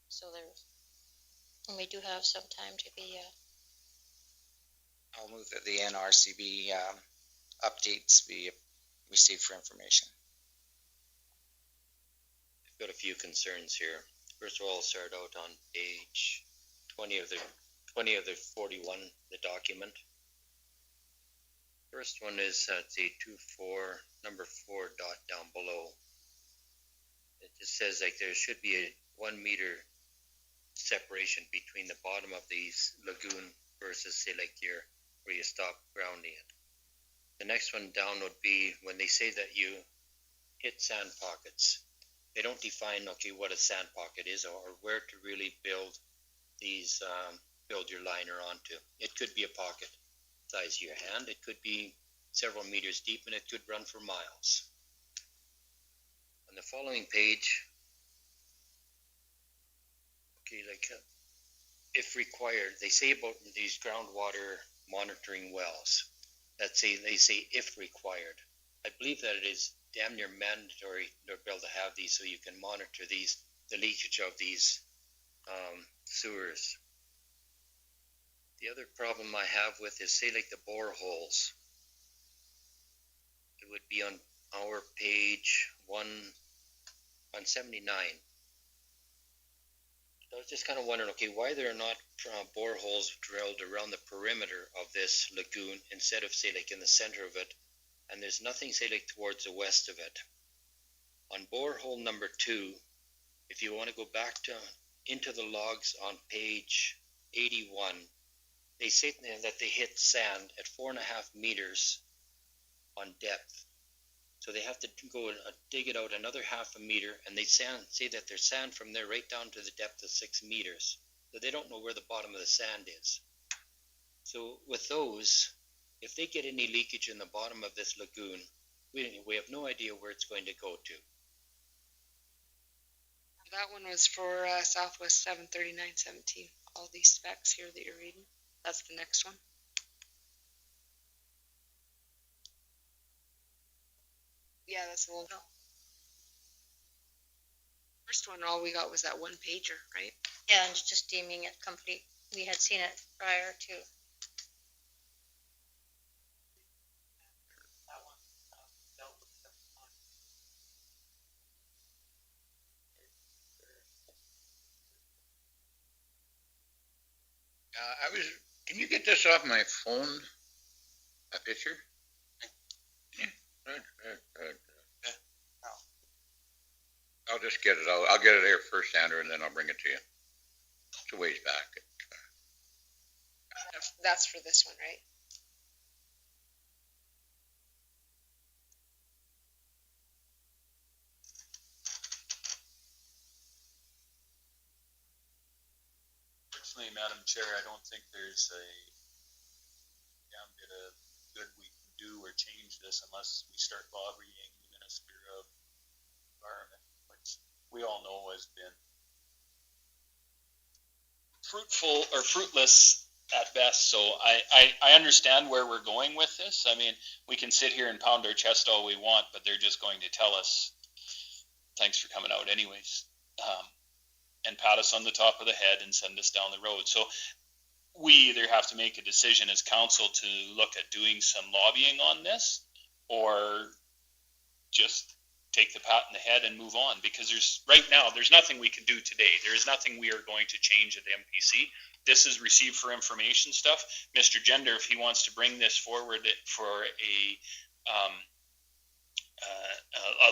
So and we do have some time to be. I'll move that the NRCB updates be received for information. I've got a few concerns here. First of all, I'll start out on page 20 of the 41, the document. First one is at the number 4 dot down below. It just says like there should be a 1 meter separation between the bottom of these lagoon versus say like where you stop grounding it. The next one down would be when they say that you hit sand pockets. They don't define what a sand pocket is or where to really build these build your liner onto. It could be a pocket size of your hand. It could be several meters deep, and it could run for miles. On the following page, if required, they say about these groundwater monitoring wells. They say if required. I believe that it is damn near mandatory to be able to have these so you can monitor the leakage of these sewers. The other problem I have with is say like the boreholes. It would be on our page 179. I was just kind of wondering, why there are not boreholes drilled around the perimeter of this lagoon instead of say like in the center of it, and there's nothing say like towards the west of it. On borehole number 2, if you want to go back into the logs on page 81, they say that they hit sand at 4.5 meters on depth. So they have to go and dig it out another 0.5 meter, and they say that there's sand from there right down to the depth of 6 meters. So they don't know where the bottom of the sand is. So with those, if they get any leakage in the bottom of this lagoon, we have no idea where it's going to go to. That one was for Southwest 73917. All these specs here that you're reading. That's the next one. Yeah, that's the one. First one, all we got was that one pager, right? Yeah, and just deeming it complete. We had seen it prior to. Can you get this off my phone? A picture? Yeah. Good. I'll just get it. I'll get it here first, Andrew, and then I'll bring it to you. It's a ways back. That's for this one, right? Personally, Madam Chair, I don't think there's a damn bit of good we can do or change this unless we start lobbying the Minister of Environment, which we all know has been fruitful or fruitless at best. So I understand where we're going with this. I mean, we can sit here and pound our chest all we want, but they're just going to tell us, thanks for coming out anyways, and pat us on the top of the head and send us down the road. So we either have to make a decision as council to look at doing some lobbying on this, or just take the pat in the head and move on, because there's nothing we can do today. There is nothing we are going to change at MPC. This is received for information stuff. Mr. Gender, if he wants to bring this forward for a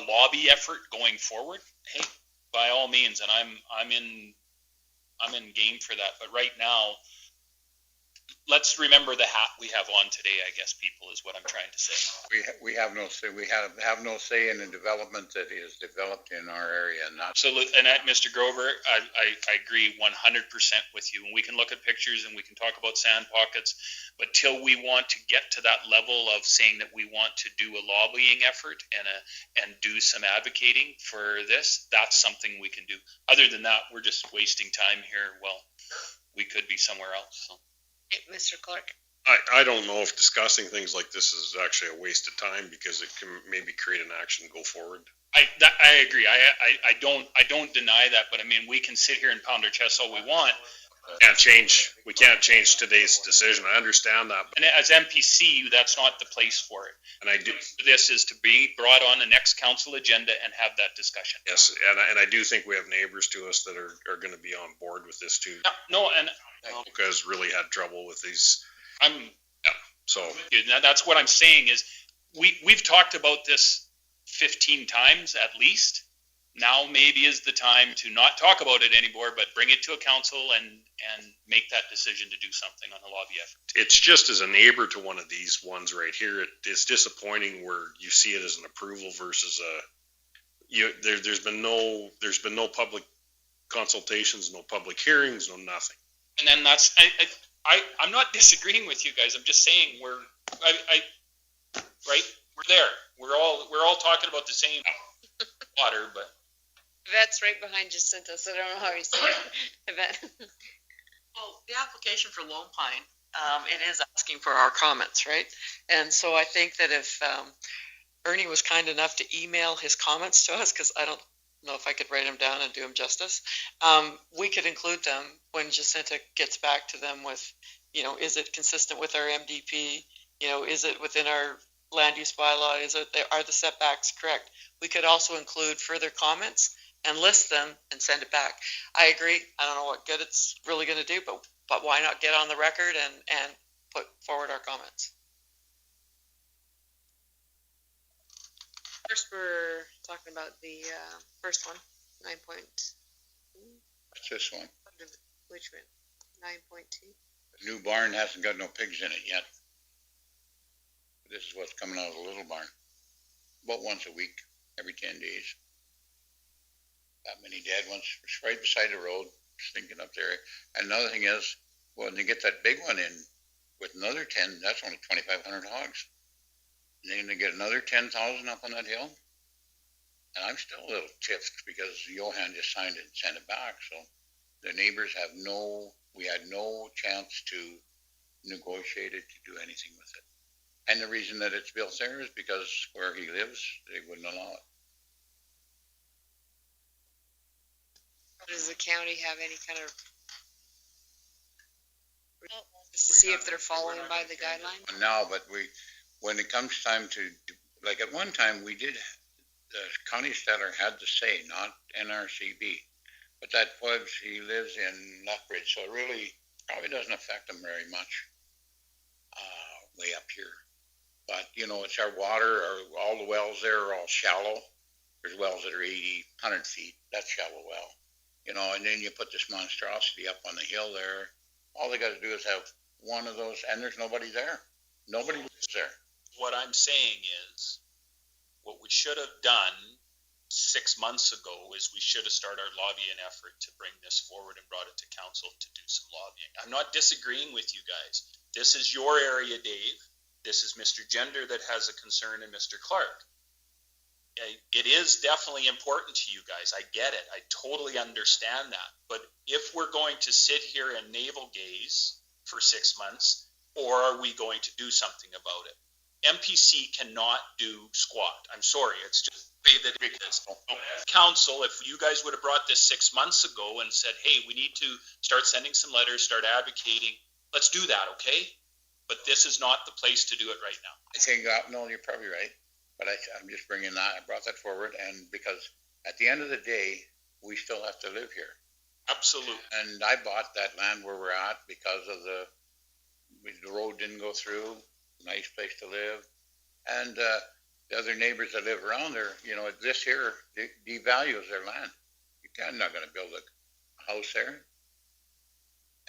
lobby effort going forward, hey, by all means, and I'm in game for that. But right now, let's remember the hat we have on today, I guess, people, is what I'm trying to say. We have no say. We have no say in the development that is developed in our area, and not. Absolutely, and that, Mr. Grover, I agree 100% with you. And we can look at pictures and we can talk about sand pockets, but till we want to get to that level of saying that we want to do a lobbying effort and do some advocating for this, that's something we can do. Other than that, we're just wasting time here. Well, we could be somewhere else. So. Mr. Clark. I don't know if discussing things like this is actually a waste of time, because it can maybe create an action and go forward. I agree. I don't deny that, but I mean, we can sit here and pound our chests all we want. We can't change today's decision. I understand that. And as MPC, that's not the place for it. And I do. This is to be brought on the next council agenda and have that discussion. Yes, and I do think we have neighbors to us that are going to be on board with this too. No, and because really had trouble with these. So that's what I'm saying is we've talked about this 15 times at least. Now maybe is the time to not talk about it anymore, but bring it to a council and make that decision to do something on a lobby effort. It's just as a neighbor to one of these ones right here, it's disappointing where you see it as an approval versus there's been no public consultations, no public hearings, no nothing. And then that's I'm not disagreeing with you guys. I'm just saying right? We're there. We're all talking about the same water, but. Yvette's right behind Jacinta, so I don't know how you say it. Yvette. Well, the application for Lone Pine, it is asking for our comments, right? And so I think that if Ernie was kind enough to email his comments to us, because I don't know if I could write them down and do them justice, we could include them when Jacinta gets back to them with, is it consistent with our MDP? Is it within our land use bylaw? Are the setbacks correct? We could also include further comments and list them and send it back. I agree. I don't know what good it's really going to do, but why not get on the record and put forward our comments? First, we're talking about the first one, 9 point. What's this one? Which one? 9.2. The new barn hasn't got no pigs in it yet. This is what's coming out of the little barn. About once a week, every 10 days. That many dead ones, right beside the road, stinking up there. And another thing is, when they get that big one in with another 10, that's only 2,500 hogs. And then they get another 10,000 up on that hill. And I'm still a little tiffed because Johan just signed it and sent it back, so the neighbors we had no chance to negotiate it, to do anything with it. And the reason that it's built there is because where he lives, they wouldn't allow it. Does the county have any kind of, to see if they're following by the guidelines? Now, but when it comes time to, like at one time, the county settler had the say, not NRCB. But that Puebs, he lives in Lethbridge, so it really probably doesn't affect him very much way up here. But, it's our water, all the wells there are all shallow. There's wells that are 80, 100 feet. That's shallow well. And then you put this monstrosity up on the hill there. All they got to do is have one of those, and there's nobody there. Nobody lives there. What I'm saying is, what we should have done 6 months ago is we should have started our lobbying effort to bring this forward and brought it to council to do some lobbying. I'm not disagreeing with you guys. This is your area, Dave. This is Mr. Gender that has a concern, and Mr. Clark. It is definitely important to you guys. I get it. I totally understand that. But if we're going to sit here and navel gaze for 6 months, or are we going to do something about it? MPC cannot do squat. I'm sorry. It's just the way that it is. Council, if you guys would have brought this 6 months ago and said, hey, we need to start sending some letters, start advocating, let's do that, okay? But this is not the place to do it right now. I think, no, you're probably right. But I'm just bringing that, I brought that forward, and because at the end of the day, we still have to live here. Absolutely. And I bought that land where we're at because of the road didn't go through, nice place to live. And the other neighbors that live around there, this here devalues their land. You're not going to build a house there.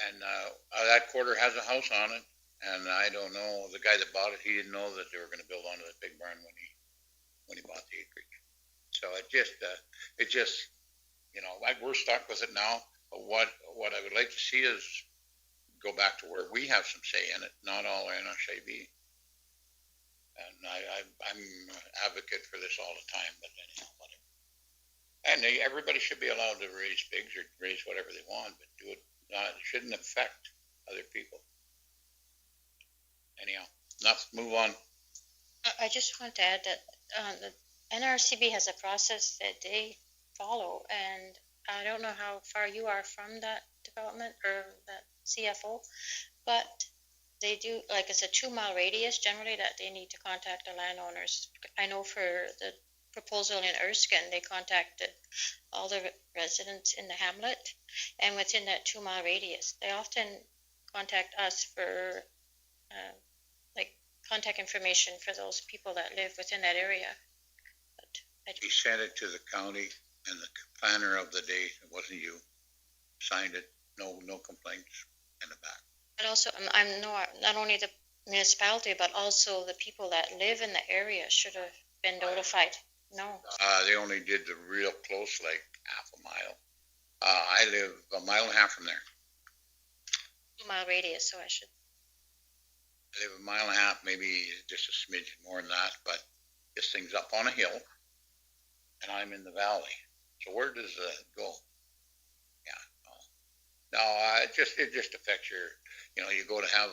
And that quarter has a house on it. And I don't know, the guy that bought it, he didn't know that they were going to build onto that big barn when he bought the acreage. So it just, we're stuck with it now. But what I would like to see is go back to where we have some say in it, not all NRCB. And I'm an advocate for this all the time, but anyhow, whatever. And everybody should be allowed to raise pigs or raise whatever they want, but do it. It shouldn't affect other people. Anyhow, move on. I just want to add that the NRCB has a process that they follow, and I don't know how far you are from that development or that CFO, but they do, like it's a 2-mile radius generally that they need to contact the landowners. I know for the proposal in Erskine, they contacted all the residents in the hamlet, and within that 2-mile radius, they often contact us for contact information for those people that live within that area. He sent it to the county, and the planner of the day, it wasn't you, signed it. No complaints in the back. But also, I'm not only the municipality, but also the people that live in the area should have been notified. No. They only did the real close, like half a mile. I live a mile and a half from there. 2-mile radius, so I should. I live a mile and a half, maybe just a smidge more than that, but this thing's up on a hill, and I'm in the valley. So where does it go? Yeah, no, it just affects your, you go to have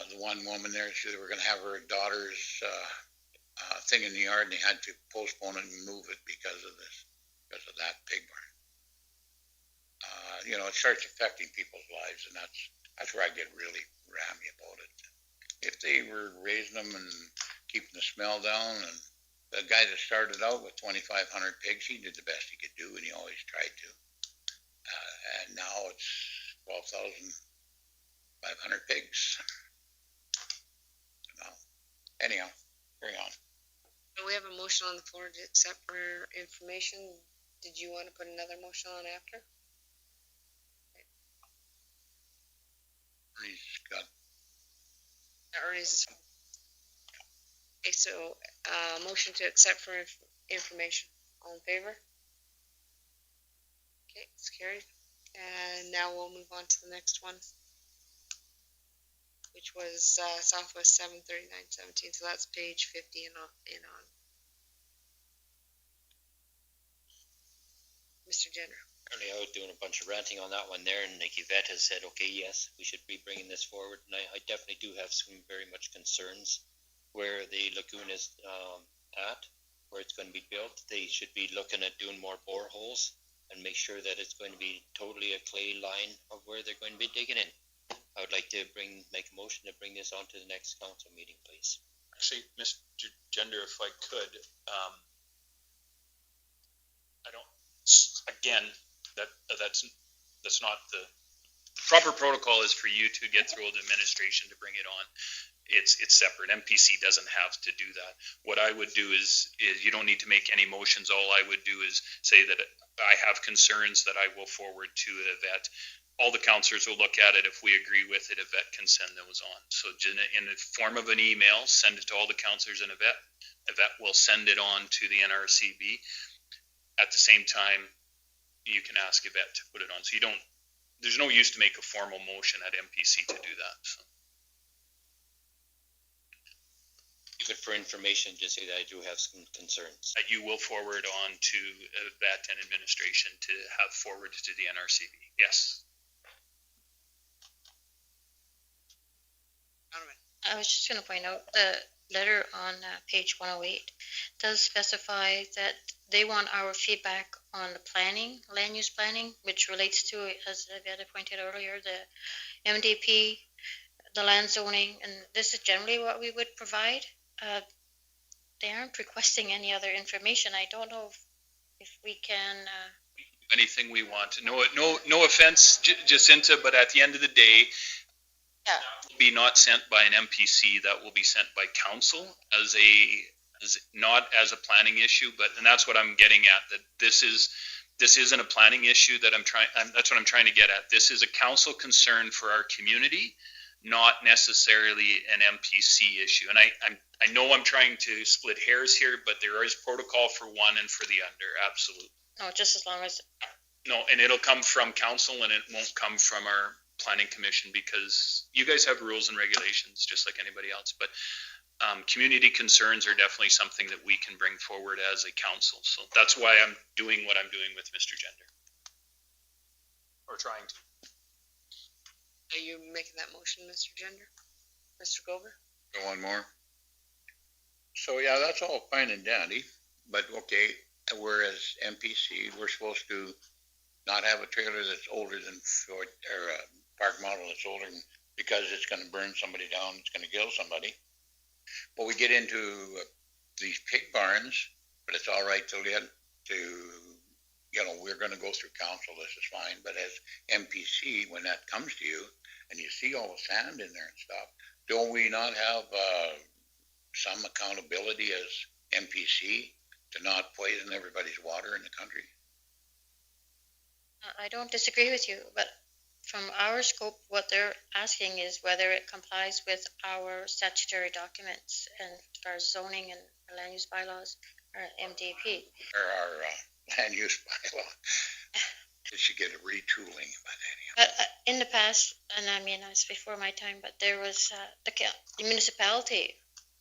the one woman there, they were going to have her daughter's thing in the yard, and they had to postpone it and move it because of that pig barn. It starts affecting people's lives, and that's where I get really rammy about it. If they were raising them and keeping the smell down, and the guy that started out with 2,500 pigs, he did the best he could do, and he always tried to. And now it's 12,500 pigs. No. Anyhow, carry on. We have a motion on the floor to accept for information. Did you want to put another motion on after? Ernie's. Okay, so motion to accept for information. All in favor? Okay, it's carried. And now we'll move on to the next one, which was Southwest 73917. So that's page 50 and on. Mr. Gender. Apparently I was doing a bunch of ranting on that one there, and Nick Yvette has said, okay, yes, we should be bringing this forward, and I definitely do have some very much concerns where the lagoon is at, where it's going to be built. They should be looking at doing more boreholes and make sure that it's going to be totally a clay line of where they're going to be digging in. I would like to make a motion to bring this on to the next council meeting, please. Actually, Mr. Gender, if I could, I don't, again, that's not the proper protocol is for you to get through the administration to bring it on. It's separate. MPC doesn't have to do that. What I would do is you don't need to make any motions. All I would do is say that I have concerns that I will forward to Yvette. All the councillors will look at it. If we agree with it, Yvette can send those on. So in the form of an email, send it to all the councillors and Yvette. Yvette will send it on to the NRCB. At the same time, you can ask Yvette to put it on. So there's no use to make a formal motion at MPC to do that. So. Even for information, just say that I do have some concerns. That you will forward on to Yvette and administration to have forwarded to the NRCB. Yes. I was just going to point out the letter on page 108 does specify that they want our feedback on the planning, land use planning, which relates to, as Yvette pointed out earlier, the MDP, the land zoning, and this is generally what we would provide. They aren't requesting any other information. I don't know if we can. Anything we want. No offense, Jacinta, but at the end of the day, yeah. Will be not sent by an MPC. That will be sent by council as not as a planning issue. And that's what I'm getting at. That this isn't a planning issue that I'm trying. That's what I'm trying to get at. This is a council concern for our community, not necessarily an MPC issue. And I know I'm trying to split hairs here, but there is protocol for one and for the under. Absolutely. No, just as long as. No, and it'll come from council, and it won't come from our planning commission, because you guys have rules and regulations just like anybody else. But community concerns are definitely something that we can bring forward as a council. So that's why I'm doing what I'm doing with Mr. Gender, or trying to. Are you making that motion, Mr. Gender? Mr. Gover? One more. So yeah, that's all fine and dandy, but okay, whereas MPC, we're supposed to not have a trailer that's older than or a park model that's older than, because it's going to burn somebody down, it's going to kill somebody. But we get into these pig barns, but it's all right to we're going to go through council, this is fine. But as MPC, when that comes to you and you see all the sand in there and stuff, don't we not have some accountability as MPC to not poison everybody's water in the country? I don't disagree with you, but from our scope, what they're asking is whether it complies with our statutory documents and as far as zoning and land use bylaws, or MDP. Or our land use bylaw. It should get a retooling. But in the past, and I mean, it's before my time, but there was the municipality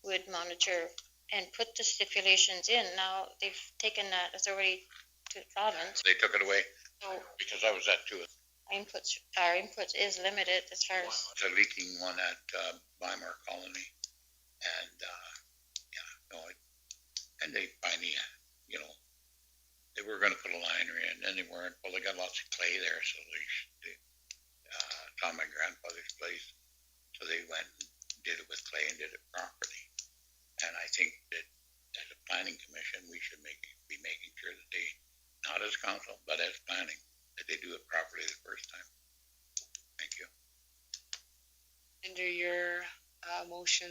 would monitor and put the stipulations in. Now they've taken that authority to the province. They took it away. So because I was at two. Our input is limited as far as. The leaking one at Weimar Colony, and and they finally, they were going to put a liner in, and they weren't. Well, they got lots of clay there, so they it's on my grandfather's place, so they went and did it with clay and did it properly. And I think that as a planning commission, we should be making sure that they, not as council, but as planning, that they do it properly the first time. Thank you. Under your motion.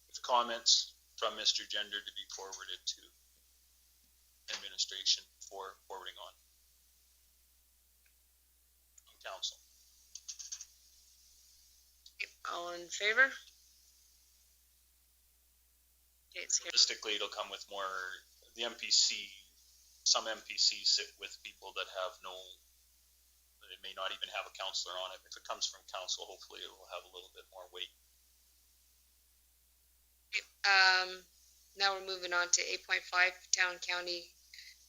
With comments from Mr. Gender to be forwarded to administration for forwarding on. Council. All in favor? Okay, realistically, it'll come with more. The MPC, some MPCs sit with people that have they may not even have a councillor on it. If it comes from council, hopefully it will have a little bit more weight. Now we're moving on to 8.5 town county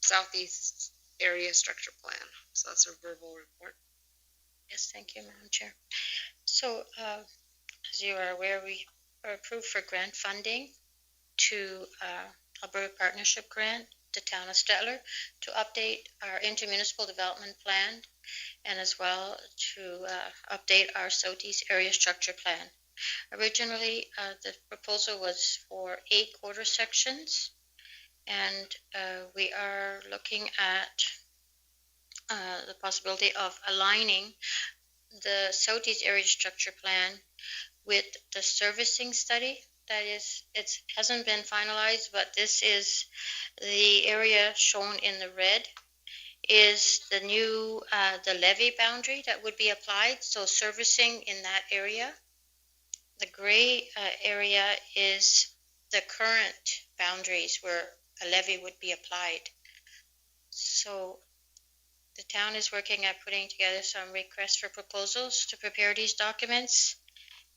Southeast Area Structure Plan. So that's a verbal report. Yes, thank you, Madam Chair. So, as you are aware, we are approved for grant funding to Alberta Partnership Grant, the town of Stettler, to update our intermunicipal development plan and as well to update our Southeast Area Structure Plan. Originally, the proposal was for 8 quarter sections, and we are looking at the possibility of aligning the Southeast Area Structure Plan with the servicing study. That is, it hasn't been finalized, but this is the area shown in the red is the new, the levy boundary that would be applied, so servicing in that area. The gray area is the current boundaries where a levy would be applied. So the town is working at putting together some requests for proposals to prepare these documents,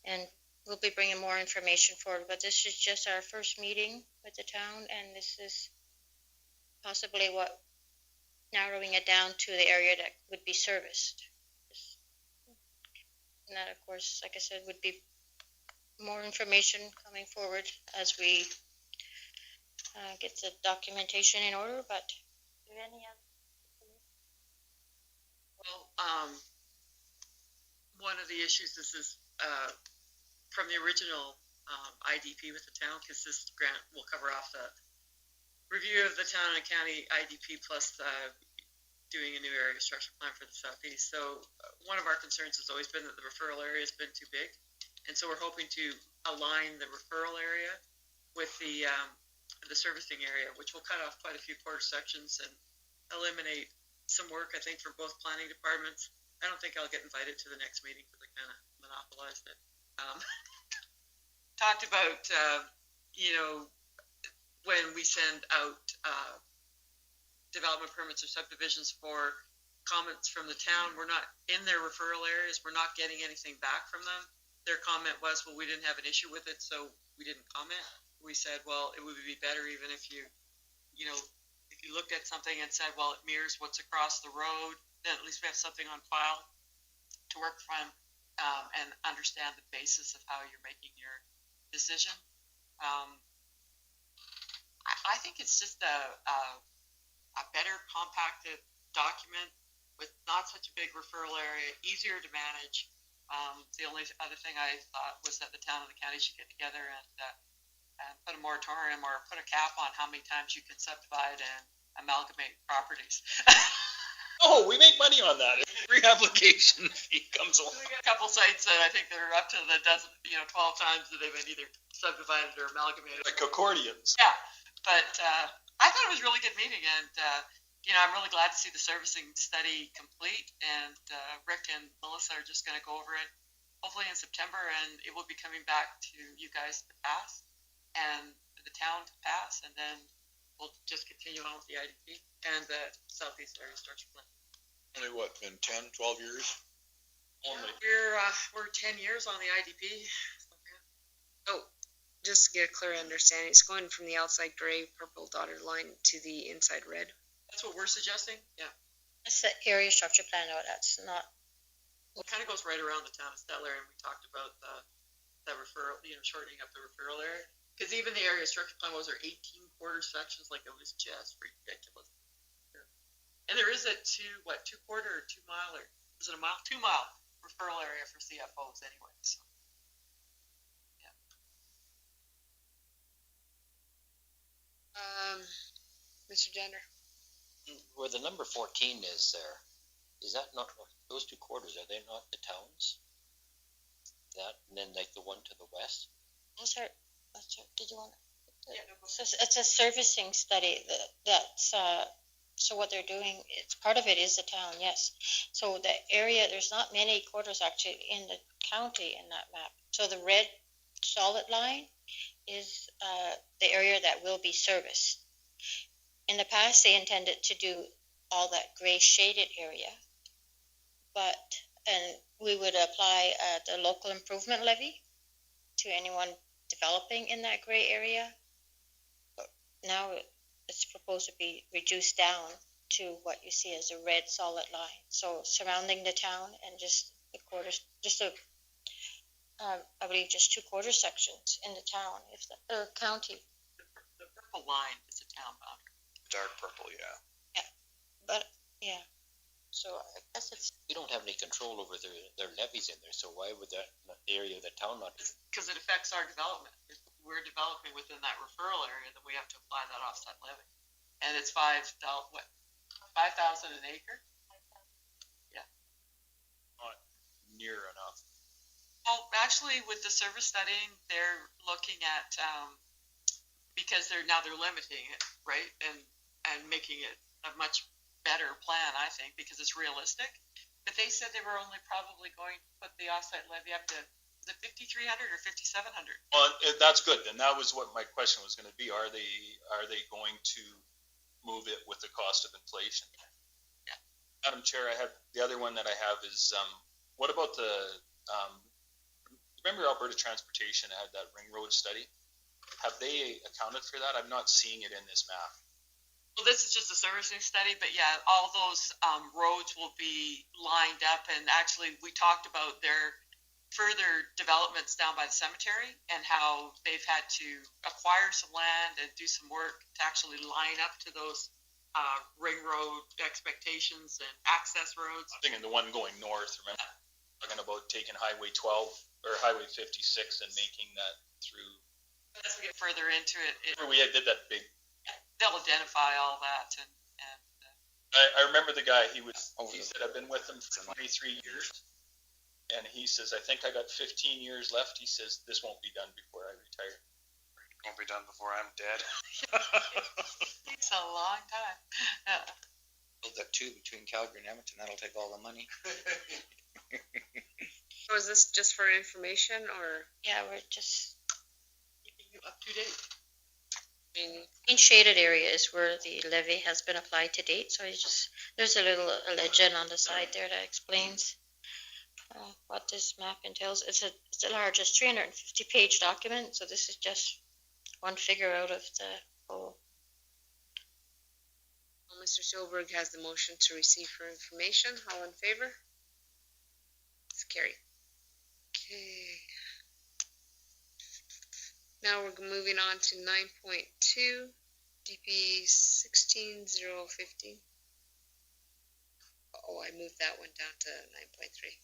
and we'll be bringing more information forward. But this is just our first meeting with the town, and this is possibly what narrowing it down to the area that would be serviced. And that, of course, like I said, would be more information coming forward as we get the documentation in order. But do you have any other? Well, one of the issues is from the original IDP with the town, because this grant will cover off the review of the town and county IDP plus doing a new area structure plan for the southeast. So one of our concerns has always been that the referral area has been too big, and so we're hoping to align the referral area with the servicing area, which will cut off quite a few quarter sections and eliminate some work, I think, for both planning departments. I don't think I'll get invited to the next meeting because I kind of monopolized it. Talked about, when we send out development permits or subdivisions for comments from the town, we're not in their referral areas, we're not getting anything back from them. Their comment was, well, we didn't have an issue with it, so we didn't comment. We said, well, it would be better even if you looked at something and said, well, it mirrors what's across the road, then at least we have something on file to work from and understand the basis of how you're making your decision. I think it's just a better compacted document with not such a big referral area, easier to manage. The only other thing I thought was that the town and the county should get together and put a moratorium or put a cap on how many times you can subdivide and amalgamate properties. Oh, we make money on that. Every application fee comes along. We got a couple sites that I think they're up to the dozen, 12 times that they've been either subdivided or amalgamated. Like accordions. Yeah, but I thought it was a really good meeting, and I'm really glad to see the servicing study complete. And Rick and Melissa are just going to go over it, hopefully in September, and it will be coming back to you guys to pass and the town to pass, and then we'll just continue on with the IDP and the Southeast Area Structure Plan. Only what, been 10, 12 years? Only. We're 10 years on the IDP. Oh, just to get a clear understanding, it's going from the outside gray purple dotted line to the inside red. That's what we're suggesting? Yeah. That's the area structure plan, though. That's not. Well, it kind of goes right around the town of Stettler, and we talked about the referral, shortening up the referral area. Because even the area structure plan was 18 quarter sections, like it was just ridiculous. And there is a 2 quarter or 2 mile, or is it a mile? 2 mile referral area for CFOs anyway. So, yeah. Mr. Gender. Where the number 14 is there, is that not, those 2 quarters, are they not the towns? That, and then like the one to the west? Those are, did you want to? Yeah, it's a servicing study that's so what they're doing, it's part of it is the town, yes. So the area, there's not many quarters actually in the county in that map. So the red solid line is the area that will be serviced. In the past, they intended to do all that gray shaded area, and we would apply the local improvement levy to anyone developing in that gray area. But now it's proposed to be reduced down to what you see as a red solid line. So surrounding the town and just the quarters, just a, I believe just 2 quarter sections in the town, if the county. The purple line is a town boundary. Dark purple, yeah. But yeah, so I guess it's. We don't have any control over their levies in there, so why would that area of the town not? Because it affects our development. If we're developing within that referral area, then we have to apply that offset levy. And it's $5,000 an acre? Yeah. Not near enough. Well, actually, with the service studying, they're looking at, because they're limiting it, right? And making it a much better plan, I think, because it's realistic. But they said they were only probably going to put the offset levy up to, is it 5,300 or 5,700? Well, that's good. And that was what my question was going to be. Are they going to move it with the cost of inflation? Yeah. Madam Chair, the other one that I have is, what about remember Alberta Transportation had that ring road study? Have they accounted for that? I'm not seeing it in this map. Well, this is just a servicing study, but yeah, all those roads will be lined up. And actually, we talked about their further developments down by the cemetery and how they've had to acquire some land and do some work to actually line up to those ring road expectations and access roads. I'm thinking the one going north, remember? Talking about taking Highway 12 or Highway 56 and making that through. As we get further into it, Remember we did that big. They'll identify all that and I remember the guy, he said, I've been with them for 23 years. And he says, I think I got 15 years left. He says, this won't be done before I retire. It won't be done before I'm dead. It's a long time. Yeah. Build that 2 between Calgary and Edmonton, that'll take all the money. So is this just for information or? Yeah, we're just. Keeping you up to date. In shaded areas where the levy has been applied to date, so there's a legend on the side there that explains what this map entails. It's the largest 350-page document, so this is just one figure out of the whole. Well, Mr. Silberg has the motion to receive for information. All in favor? It's carried. Okay. Now we're moving on to 9.2, DP 16015. Oh, I moved that one down to 9.3.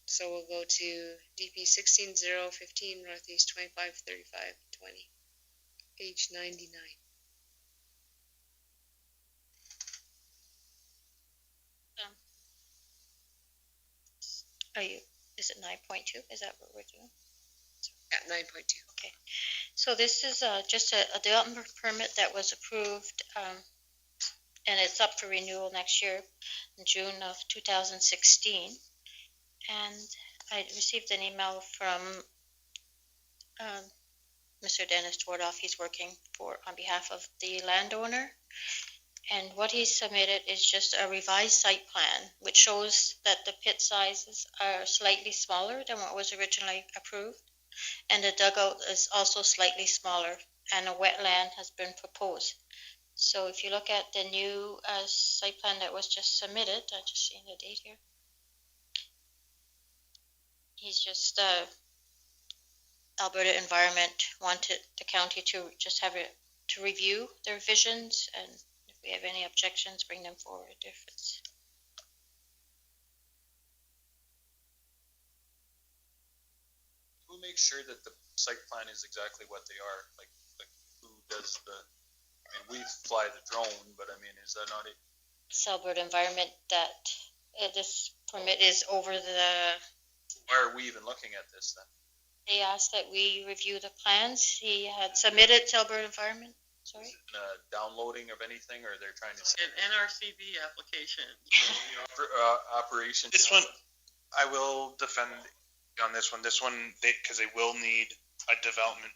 So we'll go to DP 16015, Northeast 253520, page 99. Is it 9.2? Is that what we're doing? At 9.2. Okay. So this is just a development permit that was approved, and it's up for renewal next year in June of 2016. And I received an email from Mr. Dennis Twardoff. He's working on behalf of the landowner. And what he submitted is just a revised site plan, which shows that the pit sizes are slightly smaller than what was originally approved. And the dugout is also slightly smaller, and a wetland has been proposed. So if you look at the new site plan that was just submitted, I just seen the date here. He's just Alberta Environment wanted the county to just have it to review their visions, and if we have any objections, bring them forward if it's. Who makes sure that the site plan is exactly what they are? Like who does we fly the drone, but is that not it? It's Alberta Environment that this permit is over the. Why are we even looking at this then? They asked that we review the plans. He had submitted to Alberta Environment. Sorry? Is it downloading of anything, or they're trying to. An NRCB application. Operation. This one, I will defend on this one. This one, because they will need a development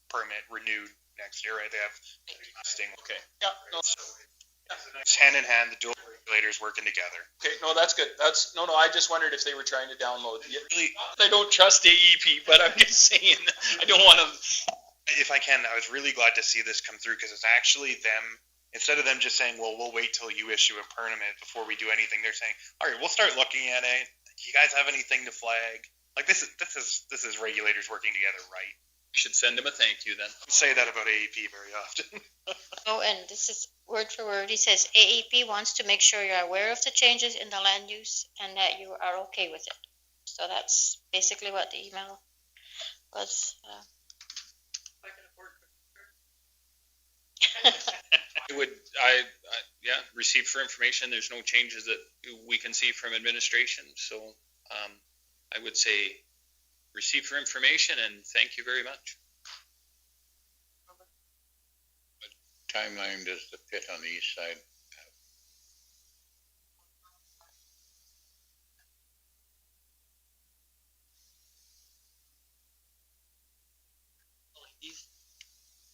permit renewed next year, right? They have existing. Okay. Yeah. No. It's hand in hand, the dual regulators working together. Okay, no, that's good. No. I just wondered if they were trying to download. Really, I don't trust AEP, but I'm just saying I don't want to. if I can, I was really glad to see this come through because it's actually them. Instead of them just saying, "Well, we'll wait till you issue a permit before we do anything," they're saying, "All right, we'll start looking at it. Do you guys have anything to flag?" Like this is regulators working together, right? We should send him a thank you then. I say that about AEP very often. Oh, and this is word for word. He says AEP wants to make sure you're aware of the changes in the land use and that you are okay with it. So that's basically what the email was. Yeah, receive for information. There's no changes that we can see from administration. So I would say receive for information and thank you very much. What timeline does the pit on the east side have?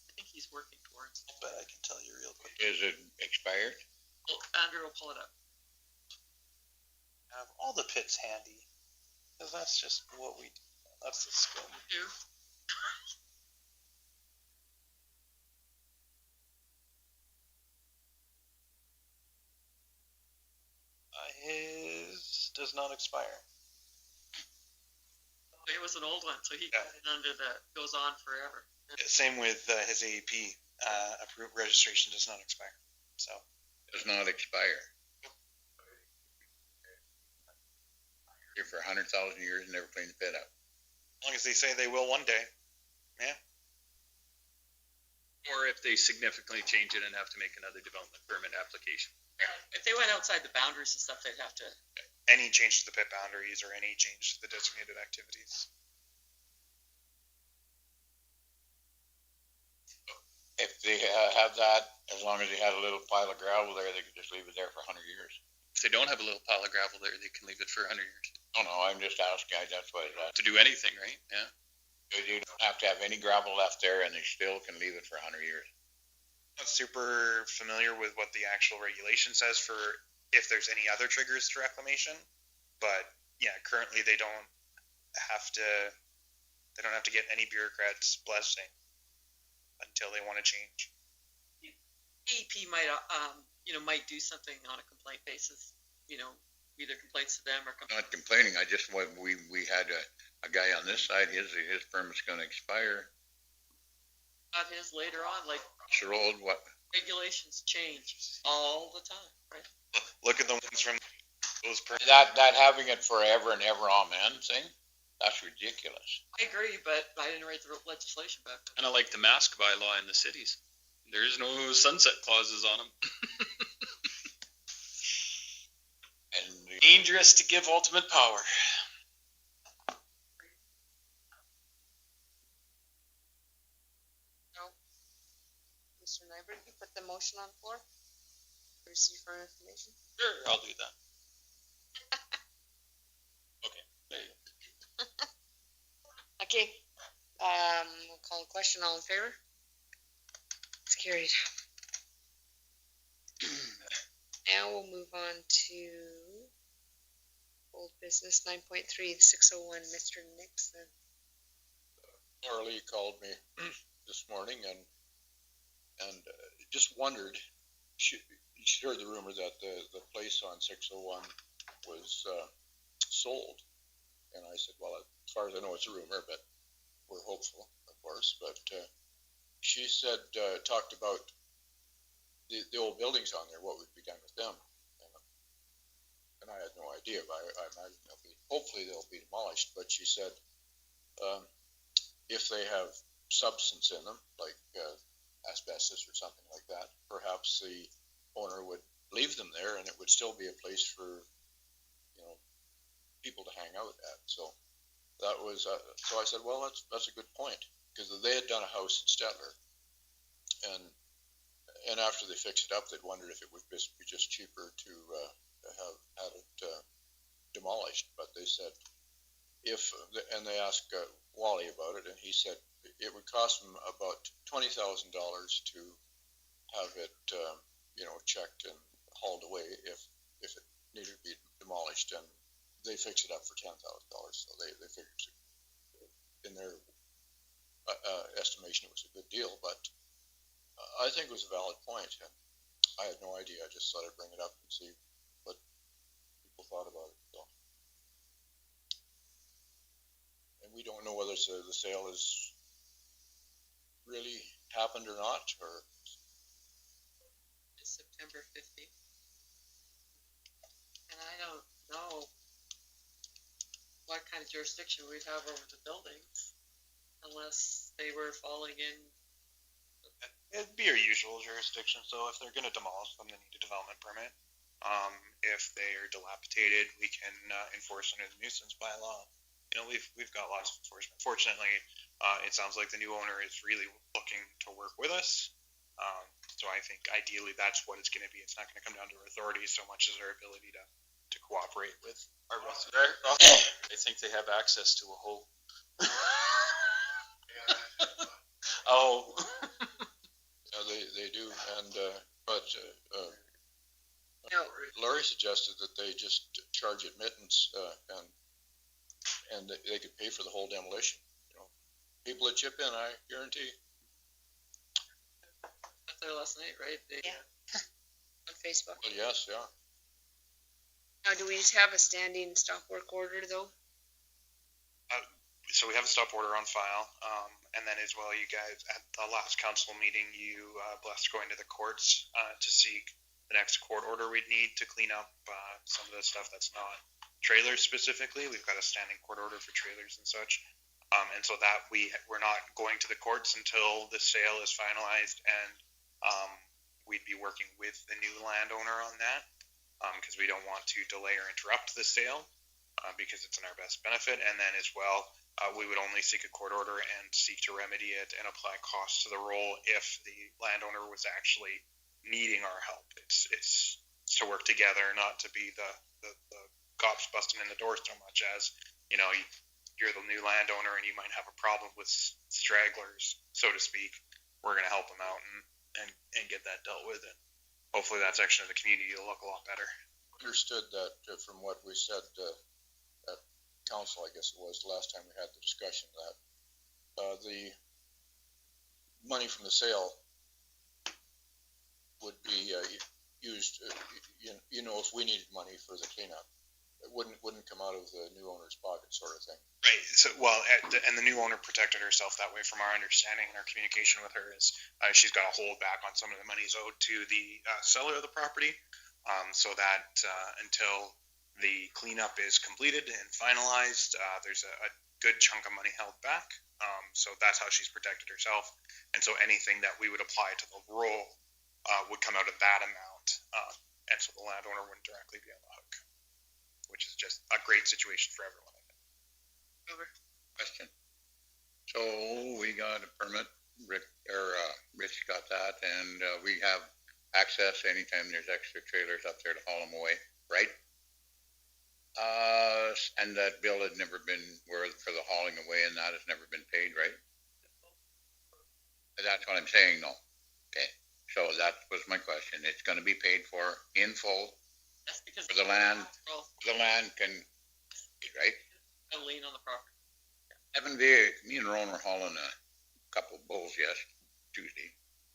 I think he's working towards. But I can tell you real quick. Is it expired? Well, Andrew will pull it up. I have all the pits handy because that's just what we do. That's the scope. Do. His does not expire. It was an old one, so he got it under the goes on forever. Same with his AEP. Approved registration does not expire. So Does not expire. Here for 100,000 years and never cleaned the pit up. as long as they say they will one day. Yeah. Or if they significantly change it and have to make another development permit application. If they went outside the boundaries and stuff, they'd have to. Any change to the pit boundaries or any change to the designated activities. If they have that, as long as they had a little pile of gravel there, they could just leave it there for 100 years. If they don't have a little pile of gravel there, they can leave it for 100 years. Oh, no, I'm just asking, that's what it's at. To do anything, right? Yeah. You don't have to have any gravel left there and they still can leave it for 100 years. Not super familiar with what the actual regulation says for if there's any other triggers to reclamation, but yeah, currently they don't have to get any bureaucrat's blessing until they want to change. AEP might, might do something on a complaint basis. Either complaints to them or. Not complaining. I just we had a guy on this side. His permit's going to expire. Not his later on, like. Sure old what? Regulations change all the time, right? Look at the ones from those permits. That having it forever and ever, amen thing. That's ridiculous. I agree, but I didn't write the legislation back then. Kind of like the mask bylaw in the cities. There's no sunset clauses on them. And dangerous to give ultimate power. No. Mr. Nyberg, you put the motion on the floor? Receive for information? Sure, I'll do that. Okay, there you go. Okay. We'll call a question. All in favor? It's carried. Now we'll move on to old business 9.3, 601, Mr. Nixon. Harley called me this morning and just wondered, she heard the rumor that the place on 601 was sold. And I said, well, as far as I know, it's a rumor, but we're hopeful, of course. But she said, talked about the old buildings on there, what would be done with them. And I had no idea, but I imagine hopefully they'll be demolished. But she said, if they have substance in them, like asbestos or something like that, perhaps the owner would leave them there and it would still be a place for, people to hang out at. So that was, so I said, well, that's a good point, because they had done a house in Stettler, and after they fixed it up, they'd wondered if it would be just cheaper to have had it demolished. But they said and they asked Wally about it, and he said it would cost them about $20,000 to have it, checked and hauled away if it needed to be demolished, and they fixed it up for $10,000. So they figured in their estimation it was a deal, but I think it was a valid point, and I had no idea. I just thought I'd bring it up and see what people thought about it. So. And we don't know whether the sale is really happened or not, or It's September 15th. And I don't know what kind of jurisdiction we'd have over the buildings unless they were falling in. It'd be our usual jurisdiction, so if they're gonna demolish them, they need a development permit. If they are dilapidated, we can enforce under the nuisance bylaw. You know, we've got lots of enforcement. Fortunately, it sounds like the new owner is really looking to work with us. So I think ideally that's what it's going to be. It's not going to come down to our authority so much as our ability to cooperate with our residents. I think they have access to a whole. Oh. Yeah, they do, and but No. Larry suggested that they just charge admittance, and they could pay for the whole demolition. You know, people that chip in, I guarantee. That's there last night, right? On Facebook. Well, yes, yeah. Now, do we just have a standing stop work order though? So we have a stop order on file, and then as well, you guys at the last council meeting, you blessed going to the courts to seek the next court order we'd need to clean up some of the stuff that's not trailers specifically. We've got a standing court order for trailers and such, and so that we're not going to the courts until the sale is finalized, and we'd be working with the new landowner on that because we don't want to delay or interrupt the sale because it's in our best benefit, and then as well. We would only seek a court order and seek to remedy it and apply costs to the roll if the landowner was actually needing our help. It's to work together, not to be the cops busting in the door so much as, you know, you're the new landowner and you might have a problem with stragglers, so to speak. We're going to help them out and get that dealt with. And hopefully that section of the community will look a lot better. Understood that from what we said at council, I guess it was the last time we had the discussion, that the money from the sale would be used, if we needed money for the cleanup. It wouldn't come out of the new owner's pocket, sort of thing. Right. So, and the new owner protected herself that way. From our understanding and our communication with her is she's got a hold back on some of the monies owed to the seller of the property, so that until the cleanup is completed and finalized, there's a good chunk of money held back. So that's how she's protected herself. And so anything that we would apply to the roll would come out of that amount. And so the landowner wouldn't directly be on the hook, which is just a great situation for everyone. Over. Question. So we got a permit, Rich got that, and we have access anytime there's extra trailers up there to haul them away, right? And that bill had never been for the hauling away, and that has never been paid, right? That's what I'm saying, though. Okay, so that was my question. It's going to be paid for in full. That's because for the land. The land can, right? A lien on the property. Evan, me and Ron were hauling a couple of bulls Tuesday.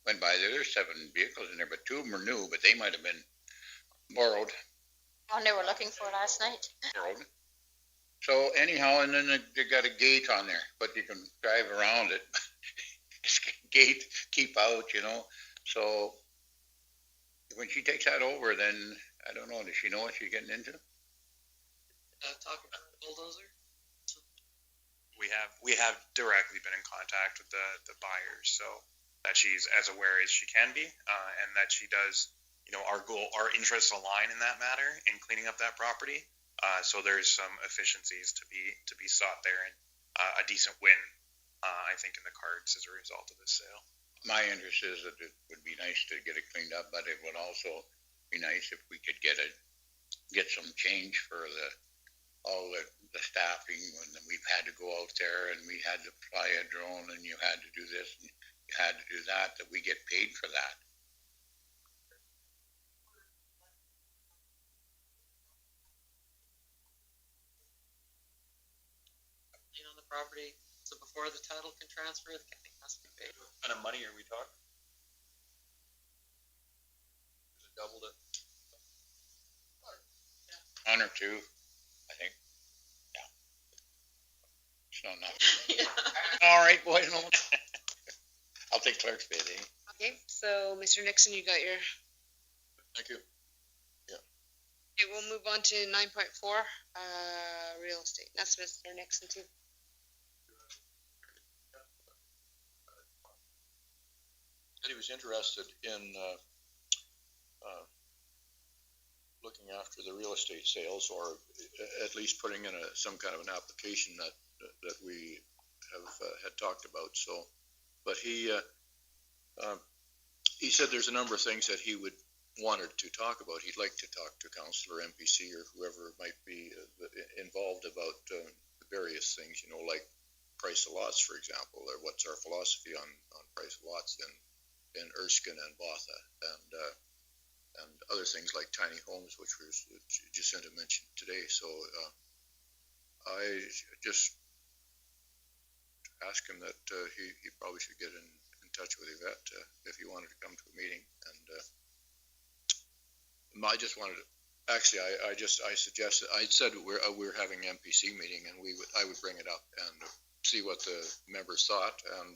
Went by there. There's 7 vehicles in there, but 2 of them are new, but they might have been borrowed. One they were looking for last night. So anyhow, and then they got a gate on there, but you can drive around it. Gate, keep out, So when she takes that over, then I don't know. Does she know what she's getting into? Talk about the bulldozer. We have directly been in contact with the buyers, so that she's as aware as she can be, and that she does. Our interests align in that matter in cleaning up that property. So there's some efficiencies to be sought there, and a decent win, I think, in the cards as a result of this sale. My interest is that it would be nice to get it cleaned up, but it would also be nice if we could get some change for all the staffing when we've had to go out there and we had to fly a drone and you had to do this and you had to do that we get paid for that. On the property, So before the title can transfer, the county has to be paid. What kind of money are we talking? Is it doubled it? One or two, I think. Yeah. It's not enough. All right, boys. No. I'll take clerk's bid, eh? Okay, so Mr. Nixon, you got your, Thank you. okay, we'll move on to 9.4, real estate. That's Mr. Nixon too. Said he was interested in looking after the real estate sales, or at least putting in some kind of an application that we have had talked about. So, but he said there's a number of things that he wanted to talk about. He'd like to talk to council or MPC or whoever might be involved about various things, like price of lots, for example, or what's our philosophy on price of lots in Erskine and Botha, and other things like tiny homes, which was Jacinta mentioned today. So I just asked him that he probably should get in touch with Yvette if he wanted to come to a meeting. And I just wanted to, actually, I suggested, I said we're having an MPC meeting, and I would bring it up and see what the members thought, and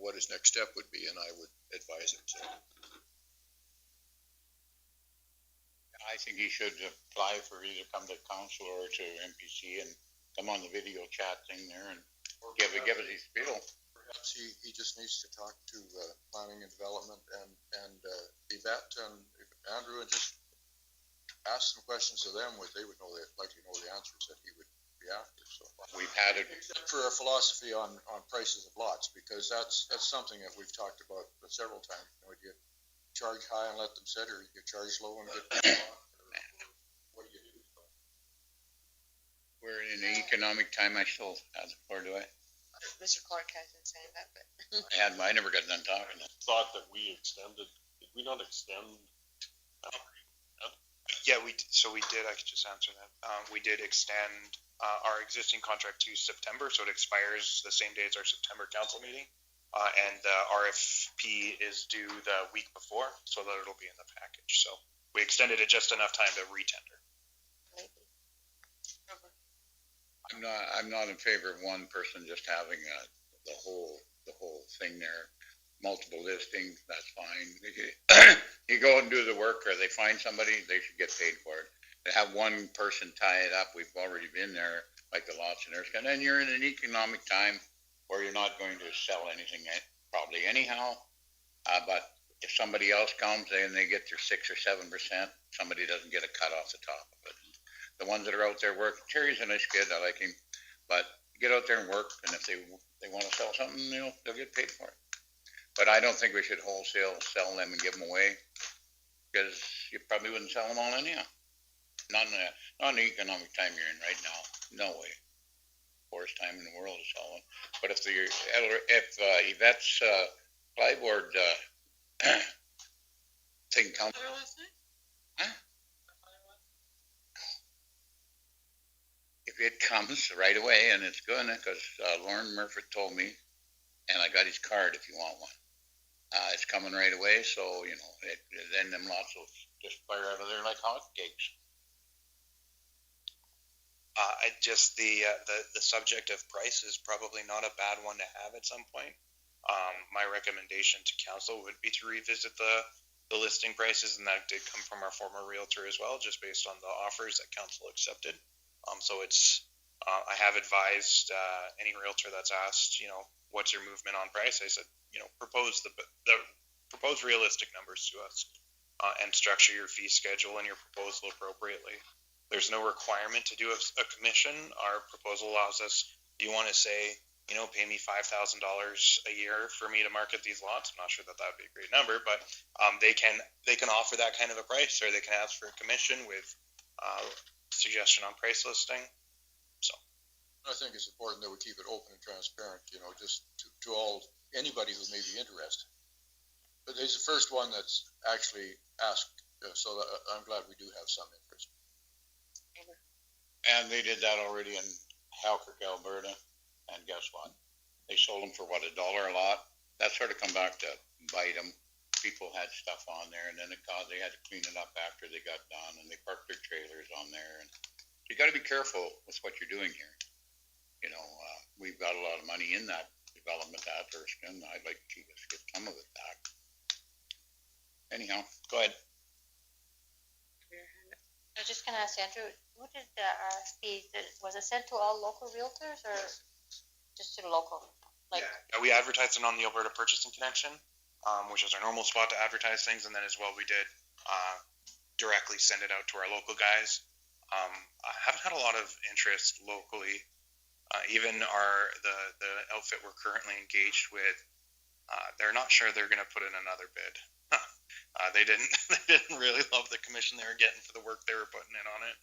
what his next step would be, and I would advise him. So I think he should apply for either come to council or to MPC and come on the video chat thing there and give us his spiel. Perhaps he just needs to talk to planning and development and Yvette and Andrew, and just ask some questions to them, what they would likely know the answers that he would be after. So we've had it, except for our philosophy on prices of lots, because that's something that we've talked about several times. Do you charge high and let them sit, or you charge low and get them off? What do you do? we're in an economic time. I still have the floor, do I? Mr. Clark has been saying that, but. I never got done talking. Thought that we extended, did we not extend? Yeah, we did. I could just answer that. We did extend our existing contract to September, so it expires the same day as our September council meeting. And the RFP is due the week before, so that it'll be in the package. So we extended it just enough time to retender. I'm not in favor of one person just having the whole thing there. Multiple listings, that's fine. You go and do the work, or they find somebody, they should get paid for it. To have one person tie it up, we've already been there, like the lots and Erskine, and you're in an economic time where you're not going to sell anything probably anyhow. But if somebody else comes and they get their 6 or 7%, somebody doesn't get a cut off the top of it. The ones that are out there working, Terry's a nice kid, I like him, but get out there and work, and if they want to sell something, they'll get paid for it. But I don't think we should wholesale sell them and give them away, because you probably wouldn't sell them all anyhow. Not in the economic time you're in right now. No way. Worst time in the world to sell them. But if Yvette's plyboard thing comes. Huh? If it comes right away, and it's good, because Lauren Murphy told me, and I got his card if you want one. It's coming right away, so then them lots will just fire out of there like hotcakes. The subject of price is probably not a bad one to have at some point. My recommendation to council would be to revisit the listing prices, and that did come from our former realtor as well, just based on the offers that council accepted. So it's I have advised any realtor that's asked, what's your movement on price? I said, propose propose realistic numbers to us, and structure your fee schedule and your proposal appropriately. There's no requirement to do a commission. Our proposal allows us. Do you want to say, pay me $5,000 a year for me to market these lots? I'm not sure that would be a great number, but they can offer that kind of a price, or they can ask for a commission with suggestion on price listing. So I think it's important that we keep it open and transparent, just to anybody who may be interested. But he's the first one that's actually asked, so I'm glad we do have some interest. And they did that already in Halkirk, Alberta. And guess what? They sold them for what, $1 a lot? That sort of come back to bite them. People had stuff on there, and then they had to clean it up after they got done, and they parked their trailers on there. And you got to be careful with what you're doing here. You know, we've got a lot of money in that development at Thurston. I'd like to see us get some of it back. Anyhow, go ahead. I was just gonna ask Andrew, what did the RFP, was it sent to all local realtors or just to the local? Like, Yeah, we advertised it on the Alberta Purchasing Connection, which is our normal spot to advertise things, and then as well we did directly send it out to our local guys. I haven't had a lot of interest locally. Even the outfit we're currently engaged with, they're not sure they're going to put in another bid. They didn't really love the commission they were getting for the work they were putting in on it,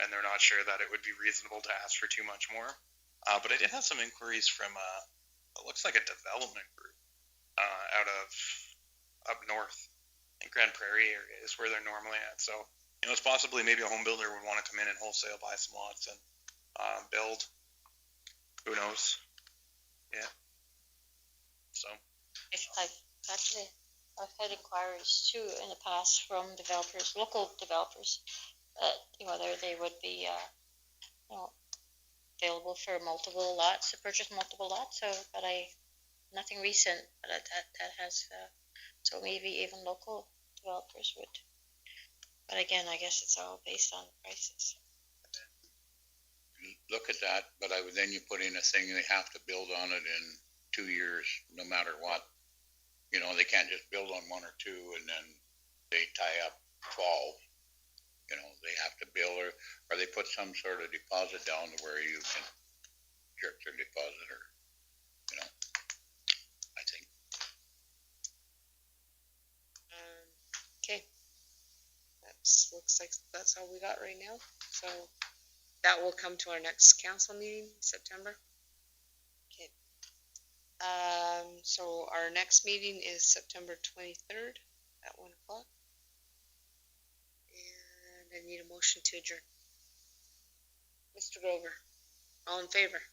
and they're not sure that it would be reasonable to ask for too much more. But I did have some inquiries from it looks like a development group out of up north in Grand Prairie area is where they're normally at. So it's possibly maybe a home builder would want to come in and wholesale buy some lots and build. Who knows? Yeah. So. Actually, I've had inquiries too in the past from developers, local developers, whether they would be, available for multiple lots, to purchase multiple lots. So, but nothing recent, but that has, so maybe even local developers would. But again, I guess it's all based on prices. Look at that, but then you put in a thing, they have to build on it in 2 years, no matter what. They can't just build on 1 or 2 and then they tie up 12. They have to build, or they put some sort of deposit down to where you can jerk their deposit, or, I think. Okay. Looks like that's all we got right now. So that will come to our next council meeting in September. Okay. So our next meeting is September 23rd at 1 o'clock. And I need a motion to adjourn. Mr. Grover, all in favor?